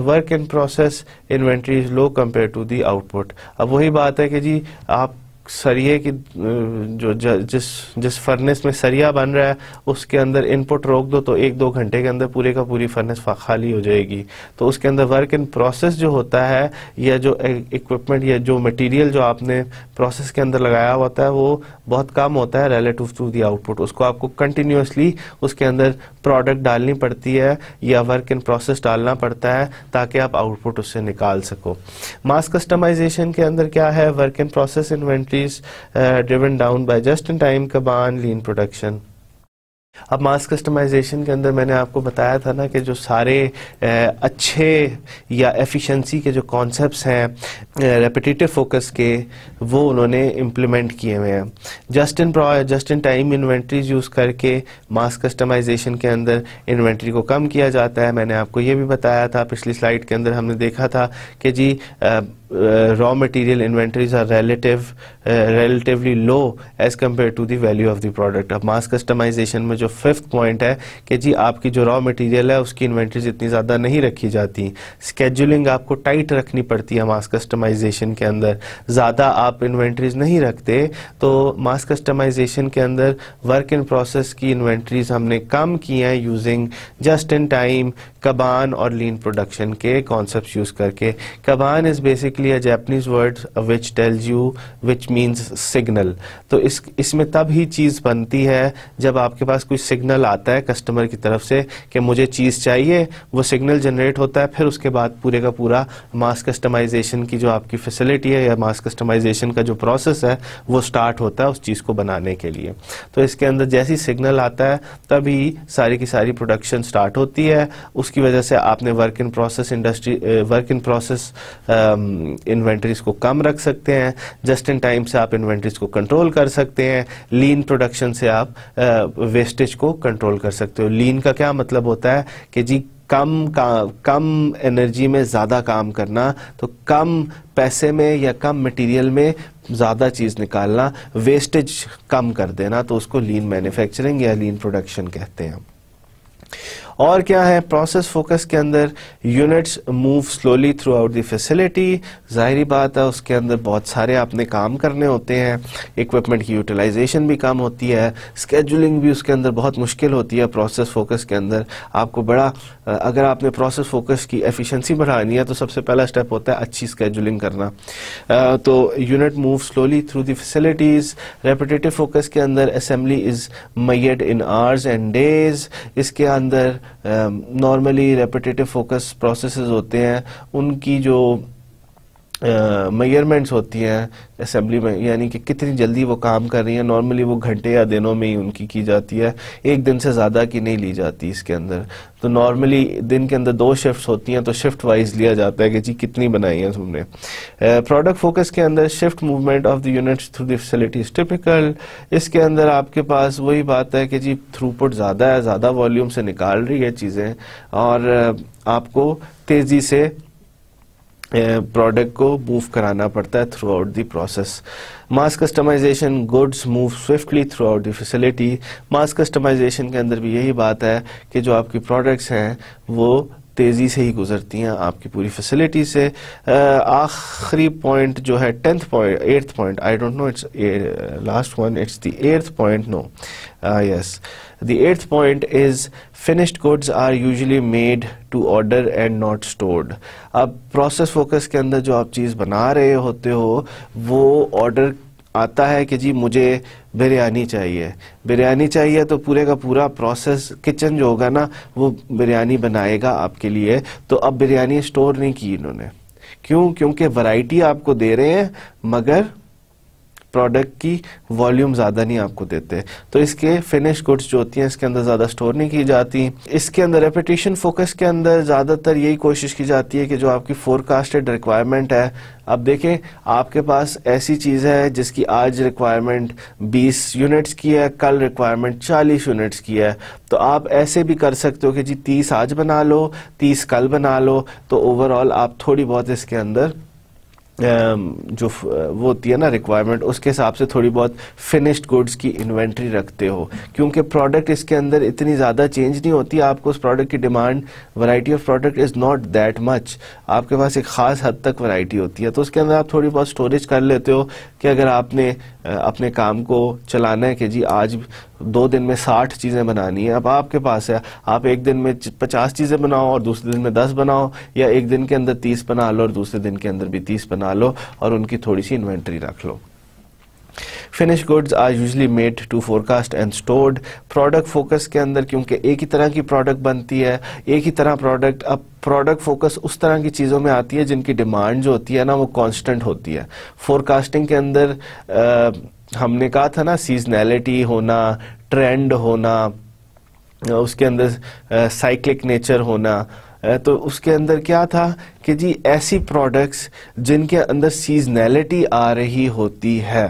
work in process inventories low compare to the output. اب وہی بات ہے کہ جی آپ سریے کی جو جس فرنس میں سریا بن رہا ہے اس کے اندر ان پٹ روک دو تو 1-2 گھنٹے کے اندر پورے کا پوری فرنس خالی ہو جائے گی. تو اس کے اندر ورک ان پروسیس جو ہوتا ہے یا جو اکوپمنٹ یا جو مٹیریل جو آپ نے پروسیس کے اندر لگایا ہوتا ہے وہ بہت کم ہوتا ہے relative to the output. اس کو آپ کو کنٹینیوسلی اس کے اندر پروڈکٹ ڈالنی پڑتی ہے یا ورک ان پروسیس ڈالنا پڑتا ہے تاکہ آپ آؤٹ پٹ اس سے نکال سکو. ماس کسٹمائزیشن کے اندر کیا ہے؟ Work in process inventories driven down by just-in-time Kanban lean production. اب ماس کسٹمائزیشن کے اندر میں نے آپ کو بتایا تھا نا کہ جو سارے اچھے یا ایفیشنسی کے جو کانسیپٹس ہیں ریپیٹیٹو فوکس کے وہ انہوں نے امپلیمنٹ کیے ہوئے ہیں. Just in time inventories use کر کے ماس کسٹمائزیشن کے اندر انوینٹری کو کم کیا جاتا ہے. میں نے آپ کو یہ بھی بتایا تھا پچھلی سلائیڈ کے اندر ہم نے دیکھا تھا کہ جی raw material inventories are relatively low as compare to the value of the product. اب ماس کسٹمائزیشن میں جو 5th پوائنٹ ہے کہ جی آپ کی جو را مٹیریل ہے اس کی انوینٹریز اتنی زیادہ نہیں رکھی جاتی. اسکیجولنگ آپ کو ٹائٹ رکھنی پڑتی ہے ماس کسٹمائزیشن کے اندر, زیادہ آپ انوینٹریز نہیں رکھتے. تو ماس کسٹمائزیشن کے اندر ورک ان پروسیس کی انوینٹریز ہم نے کم کی ہیں using just in time kanban اور لین پروڈکشن کے کانسیپٹس یوز کر کے. Kanban is basically a Japanese word which tells you which means signal. تو اس میں تب ہی چیز بنتی ہے جب آپ کے پاس کوئی سگنل آتا ہے کسٹمر کی طرف سے کہ مجھے چیز چاہیے, وہ سگنل جنریٹ ہوتا ہے, پھر اس کے بعد پورے کا پورا ماس کسٹمائزیشن کی جو آپ کی فیسلٹی ہے یا ماس کسٹمائزیشن کا جو پروسیس ہے وہ سٹارٹ ہوتا ہے اس چیز کو بنانے کے لیے. تو اس کے اندر جیسی سگنل آتا ہے تبھی ساری کی ساری پروڈکشن سٹارٹ ہوتی ہے. اس کی وجہ سے آپ نے ورک ان پروسیس انوینٹریز کو کم رکھ سکتے ہیں. جسٹ ان ٹائم سے آپ انوینٹریز کو کنٹرول کر سکتے ہیں. لین پروڈکشن سے آپ ویسٹیج کو کنٹرول کر سکتے ہو. لین کا کیا مطلب ہوتا ہے کہ جی کم انرجی میں زیادہ کام کرنا, تو کم پیسے میں یا کم مٹیریل میں زیادہ چیز نکالنا, ویسٹیج کم کر دینا, تو اس کو لین مینوفیکچرنگ یا لین پروڈکشن کہتے ہیں. اور کیا ہے پروسیس فوکس کے اندر؟ Units move slowly throughout the facility. ظاہری بات ہے اس کے اندر بہت سارے آپ نے کام کرنے ہوتے ہیں, اکوپمنٹ کی یوٹیلائزیشن بھی کم ہوتی ہے, اسکیجولنگ بھی اس کے اندر بہت مشکل ہوتی ہے. پروسیس فوکس کے اندر آپ کو بڑا, اگر آپ نے پروسیس فوکس کی ایفیشنسی بڑھانی ہے تو سب سے پہلا اسٹیپ ہوتا ہے اچھی اسکیجولنگ کرنا. تو unit move slowly through the facilities. Repetitive focus کے اندر assembly is made in hours and days. اس کے اندر نارملی ریپیٹیٹو فوکس پروسیسز ہوتے ہیں, ان کی جو میئرمنٹس ہوتی ہیں اسمبلی میں, یعنی کہ کتنی جلدی وہ کام کر رہی ہیں, نارملی وہ گھنٹے یا دنوں میں ہی ان کی جاتی ہے, ایک دن سے زیادہ کی نہیں لی جاتی اس کے اندر. تو نارملی دن کے اندر 2 شفٹس ہوتی ہیں, تو شفٹ وائز لیا جاتا ہے کہ جی کتنی بنائی ہیں تم نے. پروڈکٹ فوکس کے اندر shift movement of the units through the facilities typical. اس کے اندر آپ کے پاس وہی بات ہے کہ جی تھرو پٹ زیادہ ہے, زیادہ والیوم سے نکال رہی ہے چیزیں, اور آپ کو تیزی سے پروڈکٹ کو موو کرانا پڑتا ہے throughout the process. Mass customization, goods move swiftly throughout the facility. Mass customization کے اندر بھی یہی بات ہے کہ جو آپ کی پروڈکٹس ہیں وہ تیزی سے ہی گزرتی ہیں آپ کی پوری فیسلٹی سے. آخری پوائنٹ جو ہے 10th point 8th point, I don't know it's last one, it's the 8th point, no yes the 8th point is finished goods are usually made to order and not stored. اب process focus کے اندر جو آپ چیز بنا رہے ہوتے ہو وہ order آتا ہے کہ جی مجھے بریانی چاہیے, بریانی چاہیے تو پورے کا پورا پروسیس کچن جو ہوگا نا وہ بریانی بنائے گا آپ کے لیے. تو اب بریانی اسٹور نہیں کی انہوں نے, کیوں؟ کیونکہ ورائٹی آپ کو دے رہے ہیں مگر پروڈکٹ کی والیوم زیادہ نہیں آپ کو دیتے, تو اس کے فنش گڈس جو ہوتی ہیں اس کے اندر زیادہ سٹور نہیں کی جاتی. اس کے اندر ریپیٹیشن فوکس کے اندر زیادہ تر یہی کوشش کی جاتی ہے کہ جو آپ کی فور کاسٹڈ ریکوائرمنٹ ہے, اب دیکھیں آپ کے پاس ایسی چیز ہے جس کی آج ریکوائرمنٹ 20 یونٹس کی ہے, کل ریکوائرمنٹ 40 یونٹس کی ہے, تو آپ ایسے بھی کر سکتے ہو کہ جی 30 آج بنا لو 30 کل بنا لو, تو اوور آل آپ تھوڑی بہت اس کے اندر جو وہ ہوتی ہے نا ریکوائرمنٹ, اس کے حساب سے تھوڑی بہت فنشڈ گڈس کی انوینٹری رکھتے ہو, کیونکہ پروڈکٹ اس کے اندر اتنی زیادہ چینج نہیں ہوتی. آپ کو اس پروڈکٹ کی demand, variety of product is not that much, آپ کے پاس ایک خاص حد تک ورائٹی ہوتی ہے, تو اس کے اندر آپ تھوڑی بہت سٹوریج کر لیتے ہو کہ اگر آپ نے اپنے کام کو چلانا ہے کہ جی آج 2 دن میں 60 چیزیں بنانی ہیں, اب آپ کے پاس ہے آپ ایک دن میں 50 چیزیں بناؤ اور دوسرے دن میں 10 بناؤ, یا ایک دن کے اندر 30 بنا لو اور دوسرے دن کے اندر بھی 30 بنا لو اور ان کی تھوڑی سی انوینٹری رکھ لو. Finished goods are usually made to forecast and stored. Product focus کے اندر کیونکہ ایک ہی طرح کی پروڈکٹ بنتی ہے, ایک ہی طرح پروڈکٹ, اب پروڈکٹ فوکس اس طرح کی چیزوں میں آتی ہے جن کی ڈیمانڈ جو ہوتی ہے نا وہ کانسٹنٹ ہوتی ہے. فورکاسٹنگ کے اندر ہم نے کہا تھا نا سیزنیلٹی ہونا, ٹرینڈ ہونا, اس کے اندر سائیکلک نیچر ہونا, تو اس کے اندر کیا تھا کہ جی ایسی پروڈکٹس جن کے اندر سیزنیلٹی آ رہی ہوتی ہے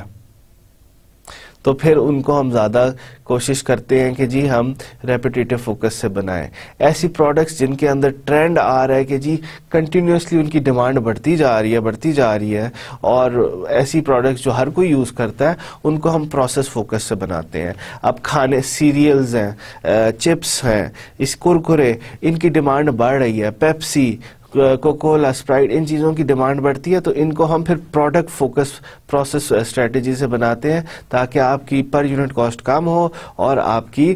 تو پھر ان کو ہم زیادہ کوشش کرتے ہیں کہ جی ہم ریپیٹیٹو فوکس سے بنائیں. ایسی پروڈکٹس جن کے اندر ٹرینڈ آ رہا ہے کہ جی کنٹینیوسلی ان کی ڈیمانڈ بڑھتی جا رہی ہے اور ایسی پروڈکٹس جو ہر کوئی یوز کرتا ہے ان کو ہم پروسیس فوکس سے بناتے ہیں. اب کھانے, سیریلز ہیں, چپس ہیں, اس کرکرے, ان کی ڈیمانڈ بڑھ رہی ہے, پیپسی, کوکولا, اسپرائٹ, ان چیزوں کی ڈیمانڈ بڑھتی ہے تو ان کو ہم پھر پروڈکٹ فوکس پروسیس اسٹریٹجی سے بناتے ہیں تاکہ آپ کی پر یونٹ کاسٹ کم ہو اور آپ کی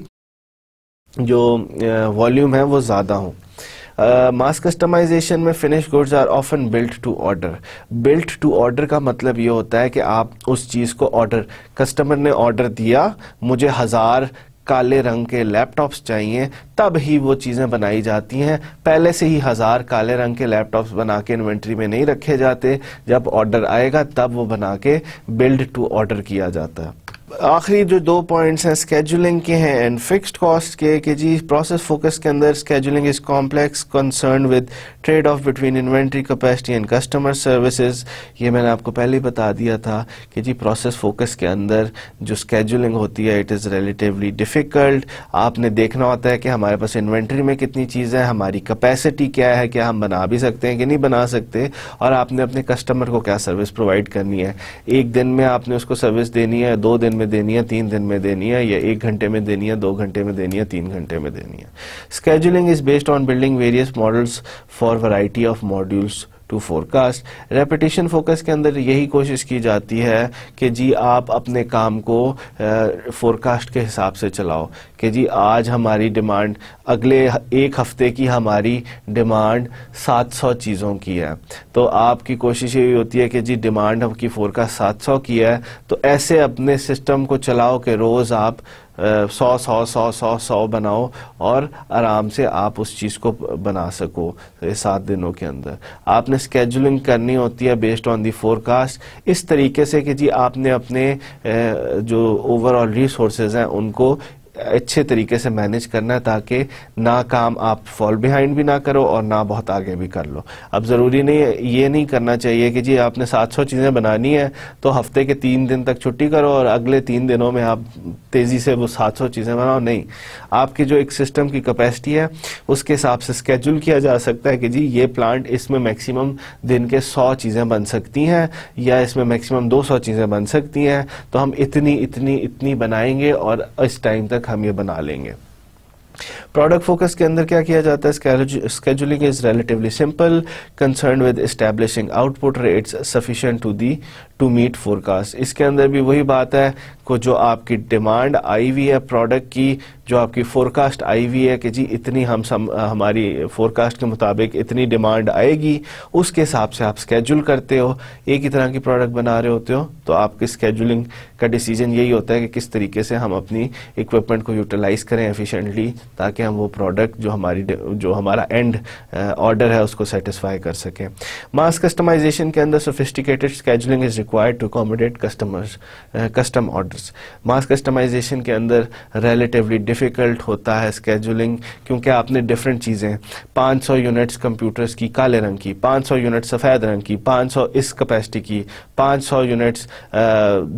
جو والیوم ہے وہ زیادہ ہو. ماس کسٹمائزیشن میں finish goods are often built to order. Built to order کا مطلب یہ ہوتا ہے کہ آپ اس چیز کو آرڈر, کسٹمر نے آرڈر دیا مجھے 1000 کالے رنگ کے لیپ ٹاپس چاہیے, تب ہی وہ چیزیں بنائی جاتی ہیں. پہلے سے ہی 1000 کالے رنگ کے لیپ ٹاپس بنا کے انوینٹری میں نہیں رکھے جاتے, جب آرڈر آئے گا تب وہ بنا کے بلڈ ٹو آرڈر کیا جاتا ہے. آخری جو 2 پوائنٹس ہیں اسکیجولنگ کے ہیں اینڈ فکسڈ کاسٹ کے, کہ جی پروسیس فوکس کے اندر scheduling is complex concern with trade off between inventory capacity and customer services. یہ میں نے آپ کو پہلے ہی بتا دیا تھا کہ جی پروسیس فوکس کے اندر جو اسکیجولنگ ہوتی ہے اٹ از ریلیٹیولی ڈیفیکلٹ. آپ نے دیکھنا ہوتا ہے کہ ہمارے پاس انوینٹری میں کتنی چیزیں ہیں, ہماری کیپیسٹی کیا ہے, کیا ہم بنا بھی سکتے ہیں کہ نہیں بنا سکتے, اور آپ نے اپنے کسٹمر کو کیا سروس پرووائڈ کرنی ہے. ایک دن میں آپ نے اس کو سروس دینی ہے, 2 دن میں میں دینی ہے, 3 دن میں دینی ہے, یا 1 گھنٹے میں دینی ہے, 2 گھنٹے میں دینی ہے, 3 گھنٹے میں دینی ہے. Scheduling is based on building various models for variety of modules to forecast. Repetition focus کے اندر یہی کوشش کی جاتی ہے کہ جی آپ اپنے کام کو فورکاسٹ کے حساب سے چلاؤ, کہ جی آج ہماری ڈیمانڈ, اگلے 1 ہفتے کی ہماری ڈیمانڈ 700 چیزوں کی ہے, تو آپ کی کوشش یہی ہوتی ہے کہ جی ڈیمانڈ کی فورکاسٹ 700 کی ہے, تو ایسے اپنے سسٹم کو چلاؤ کہ روز آپ 100 بناؤ اور آرام سے آپ اس چیز کو بنا سکو 7 دنوں کے اندر. آپ نے اسکیجولنگ کرنی ہوتی ہے بیسڈ آن دی فورکاسٹ, اس طریقے سے کہ جی آپ نے اپنے جو اوور آل ریسورسز ہیں ان کو اچھے طریقے سے مینیج کرنا ہے, تاکہ نہ کام آپ فال بیہائنڈ بھی نہ کرو اور نہ بہت آگے بھی کر لو. اب ضروری نہیں ہے, یہ نہیں کرنا چاہیے کہ جی آپ نے 700 چیزیں بنانی ہے تو ہفتے کے 3 دن تک چھٹی کرو اور اگلے 3 دنوں میں آپ تیزی سے وہ 700 چیزیں بناؤ. نہیں, آپ کی جو ایک سسٹم کی کیپیسٹی ہے اس کے حساب سے اسکیجول کیا جا سکتا ہے کہ جی یہ پلانٹ اس میں میکسیمم دن کے 100 چیزیں بن سکتی ہیں, یا اس میں میکسیمم 200 چیزیں بن سکتی ہیں, تو ہم اتنی بنائیں گے اور اس ٹائم تک ہم یہ بنا لیں گے. پروڈکٹ فوکس کے اندر کیا کیا جاتا ہے؟ Scheduling is relatively simple, concerned with establishing output rates sufficient to meet forecast. اس کے اندر بھی وہی بات ہے کہ جو آپ کی ڈیمانڈ آئی ہوئی ہے پروڈکٹ کی, جو آپ کی فورکاسٹ آئی ہوئی ہے کہ جی اتنی ہماری فورکاسٹ کے مطابق اتنی ڈیمانڈ آئے گی, اس کے حساب سے آپ اسکیجول کرتے ہو. ایک ہی طرح کی پروڈکٹ بنا رہے ہوتے ہو تو آپ کی اسکیجولنگ کا ڈیسیجن یہی ہوتا ہے کہ کس طریقے سے ہم اپنی اکوپمنٹ کو یوٹیلائز کریں ایفیشینٹلی, تاکہ ہم وہ پروڈکٹ جو ہمارا اینڈ آرڈر ہے اس کو سیٹسفائی کر سکیں. ماس کسٹمائزیشن کے اندر sophisticated scheduling is required to accommodate custom orders. Mass customization کے اندر ریلیٹیولی ڈیفیکلٹ ہوتا ہے اسکیجولنگ, کیونکہ آپ نے ڈفرینٹ چیزیں 500 یونٹس کمپیوٹرز کی کالے رنگ کی, 500 یونٹ سفید رنگ کی, 500 اس کیپیسٹی کی, 500 یونٹس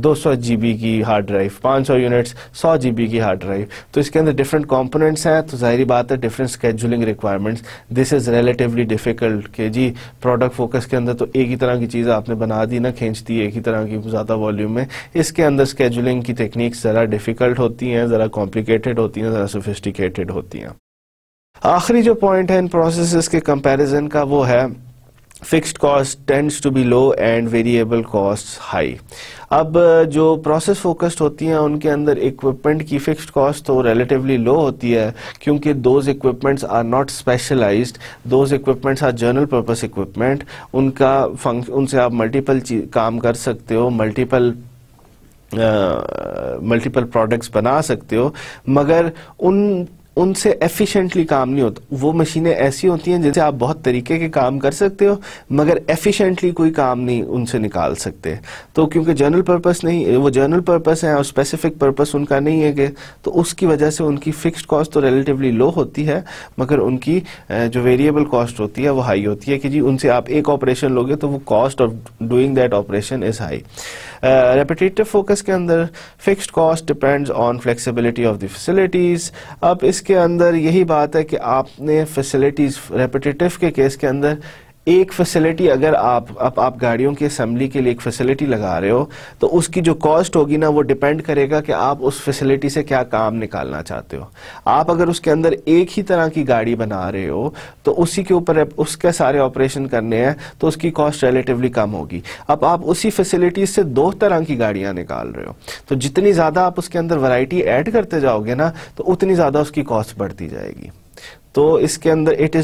200 GB کی ہارڈ ڈرائیو, 500 یونٹس 100 GB کی ہارڈ ڈرائیو, تو اس کے اندر ڈفرینٹ کمپوننٹس ہیں, تو ظاہری بات ہے different scheduling requirements. This is relatively difficult کہ جی پروڈکٹ فوکس کے اندر تو ایک ہی طرح کی چیز آپ نے بنا دی نا, کھینچتی ایک ہی طرح کی زیادہ والیوم میں. اس کے اندر اسکیجولنگ کی ٹیکنیکس ذرا ڈیفیکلٹ ہوتی ہیں, ذرا کمپلیکیٹڈ ہوتی ہیں, ذرا سوفسٹیکیٹڈ ہوتی ہیں. آخری جو پوائنٹ ہے ان پروسیسز کے کمپیریزن کا وہ ہے fixed cost tends to be low and variable cost high. اب جو پروسیس فوکسڈ ہوتی ہیں ان کے اندر اکوپمنٹ کی فکسڈ کاسٹ تو ریلیٹیولی لو ہوتی ہے, کیونکہ those equipments are not specialized, those equipments are general purpose equipment. ان سے آپ ملٹیپل کام کر سکتے ہو, ملٹیپل پروڈکٹس بنا سکتے ہو, مگر ان سے ایفیشینٹلی کام نہیں ہوتا. وہ مشینیں ایسی ہوتی ہیں جن سے آپ بہت طریقے کے کام کر سکتے ہو, مگر ایفیشینٹلی کوئی کام نہیں ان سے نکال سکتے. تو کیونکہ جنرل پرپس نہیں, وہ جنرل پرپس ہیں اور اسپیسیفک پرپس ان کا نہیں ہے کہ, تو اس کی وجہ سے ان کی فکسڈ کاسٹ تو ریلیٹیولی لو ہوتی ہے, مگر ان کی جو ویریبل کاسٹ ہوتی ہے وہ ہائی ہوتی ہے, کہ جی ان سے آپ ایک آپریشن لوگے تو وہ cost of doing that operation is high. Repetitive focus کے اندر fixed cost depends on flexibility of the facilities. اب اس کے اندر یہی بات ہے کہ آپ نے فیسلٹیز, ریپیٹیٹو کے کیس کے اندر ایک فیسلٹی, اگر آپ گاڑیوں کی اسمبلی کے لیے ایک فیسلٹی لگا رہے ہو تو اس کی جو کاسٹ ہوگی نا وہ ڈیپینڈ کرے گا کہ آپ اس فیسلٹی سے کیا کام نکالنا چاہتے ہو. آپ اگر اس کے اندر ایک ہی طرح کی گاڑی بنا رہے ہو تو اسی کے اوپر اس کے سارے آپریشن کرنے ہیں تو اس کی کاسٹ ریلیٹیولی کم ہوگی. اب آپ اسی فیسلٹیز سے 2 طرح کی گاڑیاں نکال رہے ہو, تو جتنی زیادہ آپ اس کے اندر ورائٹی ایڈ کرتے جاؤ گے نا تو اتنی زیادہ اس کی کاسٹ بڑھتی جائے گی. تو اس کے اندر it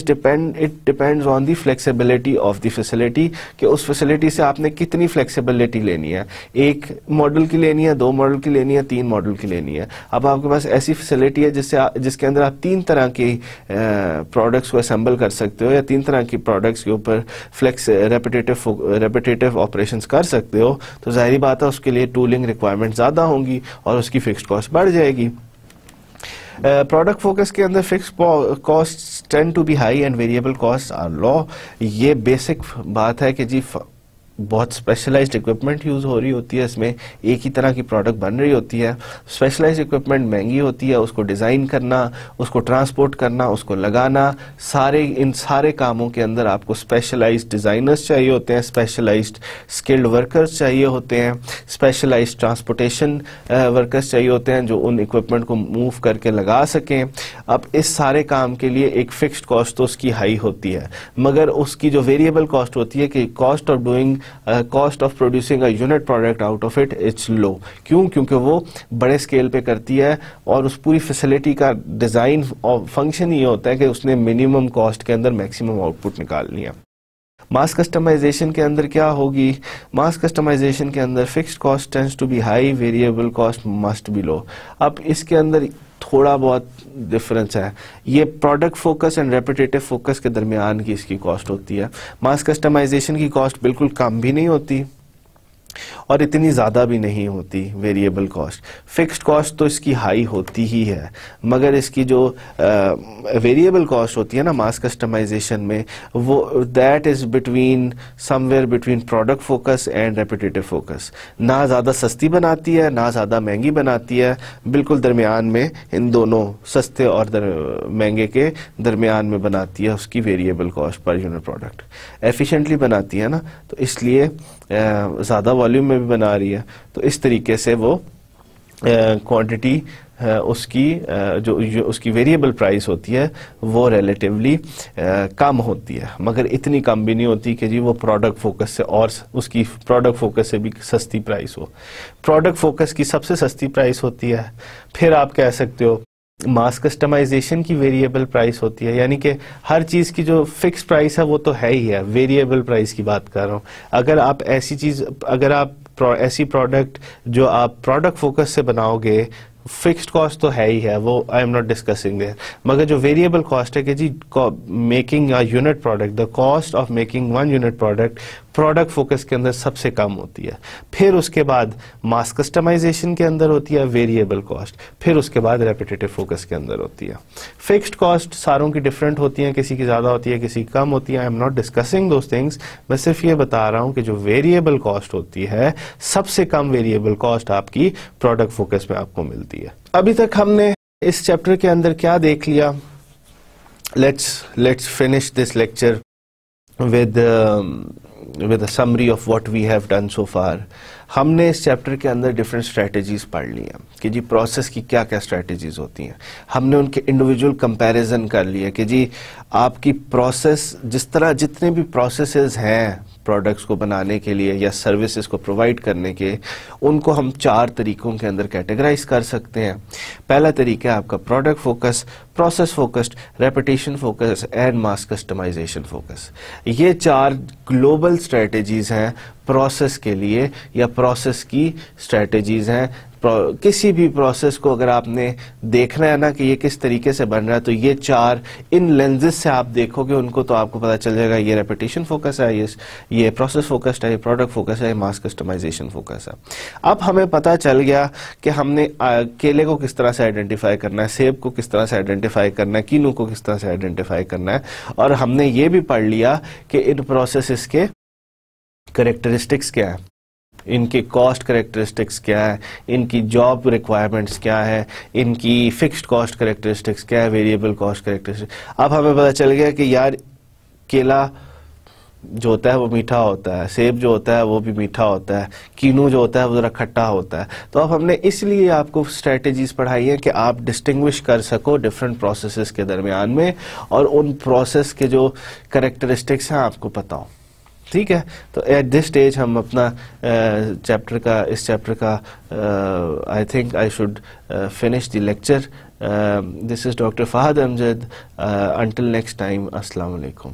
depends on the flexibility of the facility, کہ اس فیسلٹی سے آپ نے کتنی فلیکسیبلٹی لینی ہے, 1 ماڈل کی لینی ہے, 2 ماڈل کی لینی ہے, 3 ماڈل کی لینی ہے. اب آپ کے پاس ایسی فیسلٹی ہے جس کے اندر آپ 3 طرح کی پروڈکٹس کو اسمبل کر سکتے ہو, یا 3 طرح کی پروڈکٹس کے اوپر ریپیٹیٹو آپریشنز کر سکتے ہو, تو ظاہری بات ہے اس کے لیے ٹولنگ ریکوائرمنٹ زیادہ ہوں گی اور اس کی فکسڈ کاسٹ بڑھ جائے گی. پروڈکٹ فوکس کے اندر fixed cost tend to be high and variable cost are low. یہ بیسک بات ہے کہ جی بہت اسپیشلائزڈ اکوپمنٹ یوز ہو رہی ہوتی ہے، اس میں ایک ہی طرح کی پروڈکٹ بن رہی ہوتی ہے. اسپیشلائزڈ اکوپمنٹ مہنگی ہوتی ہے، اس کو ڈیزائن کرنا، اس کو ٹرانسپورٹ کرنا، اس کو لگانا، ان سارے کاموں کے اندر آپ کو اسپیشلائزڈ ڈیزائنرز چاہیے ہوتے ہیں، اسپیشلائزڈ اسکلڈ ورکرز چاہیے ہوتے ہیں، اسپیشلائزڈ ٹرانسپورٹیشن ورکرز چاہیے ہوتے ہیں جو ان اکوپمنٹ کو موو کر کے لگا سکیں. اب اس سارے کام کے لیے ایک فکسڈ کاسٹ تو اس کی ہائی ہوتی ہے، مگر اس کی جو ویریبل کاسٹ ہوتی ہے کہ cost of doing cost of producing a unit product out of it it's low. کیوں؟ کیونکہ وہ بڑے اسکیل پہ کرتی ہے اور اس پوری فیسلٹی کا ڈیزائن فنکشن یہ ہوتا ہے کہ اس نے منیمم کاسٹ کے اندر میکسیمم آؤٹ پٹ نکالنی ہے. ماس کسٹمائزیشن کے اندر کیا ہوگی؟ ماس کسٹمائزیشن کے اندر fixed cost tends to be high, variable cost must be low. اب اس کے اندر تھوڑا بہت ڈفرنس ہے، یہ product focus and repetitive focus کے درمیان کی اس کی کاسٹ ہوتی ہے. ماس کسٹمائزیشن کی کاسٹ بالکل کم بھی نہیں ہوتی اور اتنی زیادہ بھی نہیں ہوتی ویریبل کاسٹ. فکسڈ کاسٹ تو اس کی ہائی ہوتی ہی ہے، مگر اس کی جو ویریبل کاسٹ ہوتی ہے نا ماس کسٹمائزیشن میں، وہ that is between some where between product focus and repetitive focus. نہ زیادہ سستی بناتی ہے نہ زیادہ مہنگی بناتی ہے، بالکل درمیان میں ان دونوں سستے اور مہنگے کے درمیان میں بناتی ہے اس کی variable cost per unit product. Efficiently بناتی ہے نا، تو اس لیے زیادہ والیوم میں بھی بنا رہی ہے، تو اس طریقے سے وہ کوانٹٹی اس کی جو اس کی ویریبل پرائس ہوتی ہے وہ ریلیٹیولی کم ہوتی ہے، مگر اتنی کم بھی نہیں ہوتی کہ جی وہ پروڈکٹ فوکس سے اور اس کی پروڈکٹ فوکس سے بھی سستی پرائس ہو. پروڈکٹ فوکس کی سب سے سستی پرائس ہوتی ہے. پھر آپ کہہ سکتے ہو ماس کسٹمائزیشن کی ویریبل پرائس ہوتی ہے، یعنی کہ ہر چیز کی جو فکس پرائس ہے وہ تو ہے ہی ہے، ویریبل پرائس کی بات کر رہا ہوں. اگر آپ ایسی پروڈکٹ جو آپ پروڈکٹ فوکس سے بناؤ گے، فکسڈ کاسٹ تو ہے ہی ہے، وہ I'm not discussing there, مگر جو ویریبل کاسٹ ہے کہ جی making a unit product, the cost of making one unit product product focus کے اندر سب سے کم ہوتی ہے. پھر اس کے بعد ماس کسٹمائزیشن کے اندر ہوتی ہے ویریبل کاسٹ، پھر اس کے بعد ریپیٹیٹو فوکس کے اندر ہوتی ہے. فکسڈ کاسٹ ساروں کی ڈفرینٹ ہوتی ہیں، کسی کی زیادہ ہوتی ہے کسی کی کم ہوتی ہے. I am not discussing those things, میں صرف یہ بتا رہا ہوں کہ جو ویریبل کاسٹ ہوتی ہے سب سے کم ویریبل کاسٹ آپ کی پروڈکٹ فوکس میں آپ کو ملتی ہے. ابھی تک ہم نے اس چیپٹر کے اندر کیا دیکھ لیا؟ Let's finish this lecture with a summary of what we have done so far. ہم نے اس چیپٹر کے اندر ڈفرینٹ اسٹریٹجیز پڑھ لی ہیں کہ جی پروسیس کی کیا کیا اسٹریٹجیز ہوتی ہیں. ہم نے ان کے انڈیویجول کمپیریزن کر لیا کہ جی آپ کی پروسیس جس طرح جتنے بھی پروسیسز ہیں پروڈکٹس کو بنانے کے لیے یا سروسز کو پرووائڈ کرنے کے، ان کو ہم 4 طریقوں کے اندر کیٹیگرائز کر سکتے ہیں. پہلا طریقہ ہے آپ کا product focus, process focused, repetition focus and mass customization focus. یہ 4 گلوبل اسٹریٹجیز ہیں پروسیس کے لیے یا پروسیس کی اسٹریٹجیز ہیں. کسی بھی پروسیس کو اگر آپ نے دیکھنا ہے نا کہ یہ کس طریقے سے بن رہا ہے، تو یہ 4 ان لینزز سے آپ دیکھو گے ان کو، تو آپ کو پتا چل جائے گا یہ ریپیٹیشن فوکس ہے، یہ پروسیس فوکسڈ ہے، یہ پروڈکٹ فوکس ہے، یہ ماس کسٹمائزیشن فوکس ہے. اب ہمیں پتا چل گیا کہ ہم نے کیلے کو کس طرح سے آئیڈینٹیفائی کرنا ہے، سیب کو کس طرح سے آئیڈینٹیفائی کرنا ہے، کینو کو کس طرح سے آئیڈینٹیفائی کرنا ہے، اور ہم نے یہ بھی پڑھ لیا کہ ان پروسیسز کے کریکٹرسٹکس کیا ہیں، ان کی کاسٹ کریکٹرسٹکس کیا ہے، ان کی جاب ریکوائرمنٹس کیا ہے، ان کی فکسڈ کاسٹ کریکٹرسٹکس کیا ہے، ویریبل کاسٹ کریکٹرسٹکس. اب ہمیں پتہ چل گیا کہ یار کیلا جو ہوتا ہے وہ میٹھا ہوتا ہے، سیب جو ہوتا ہے وہ بھی میٹھا ہوتا ہے، کینو جو ہوتا ہے وہ ذرا کھٹا ہوتا ہے. تو اب ہم نے اس لیے آپ کو اسٹریٹجیز پڑھائی ہیں کہ آپ ڈسٹنگوش کر سکو ڈفرینٹ پروسیسز کے درمیان میں، اور ان پروسیس کے جو کریکٹرسٹکس ہیں آپ کو پتہ ہو. ٹھیک ہے، تو ایٹ دس اسٹیج ہم اپنا اس چیپٹر کا I think I should finish the lecture. This is doctor Fahad Amjad. Until next time, السلام علیکم.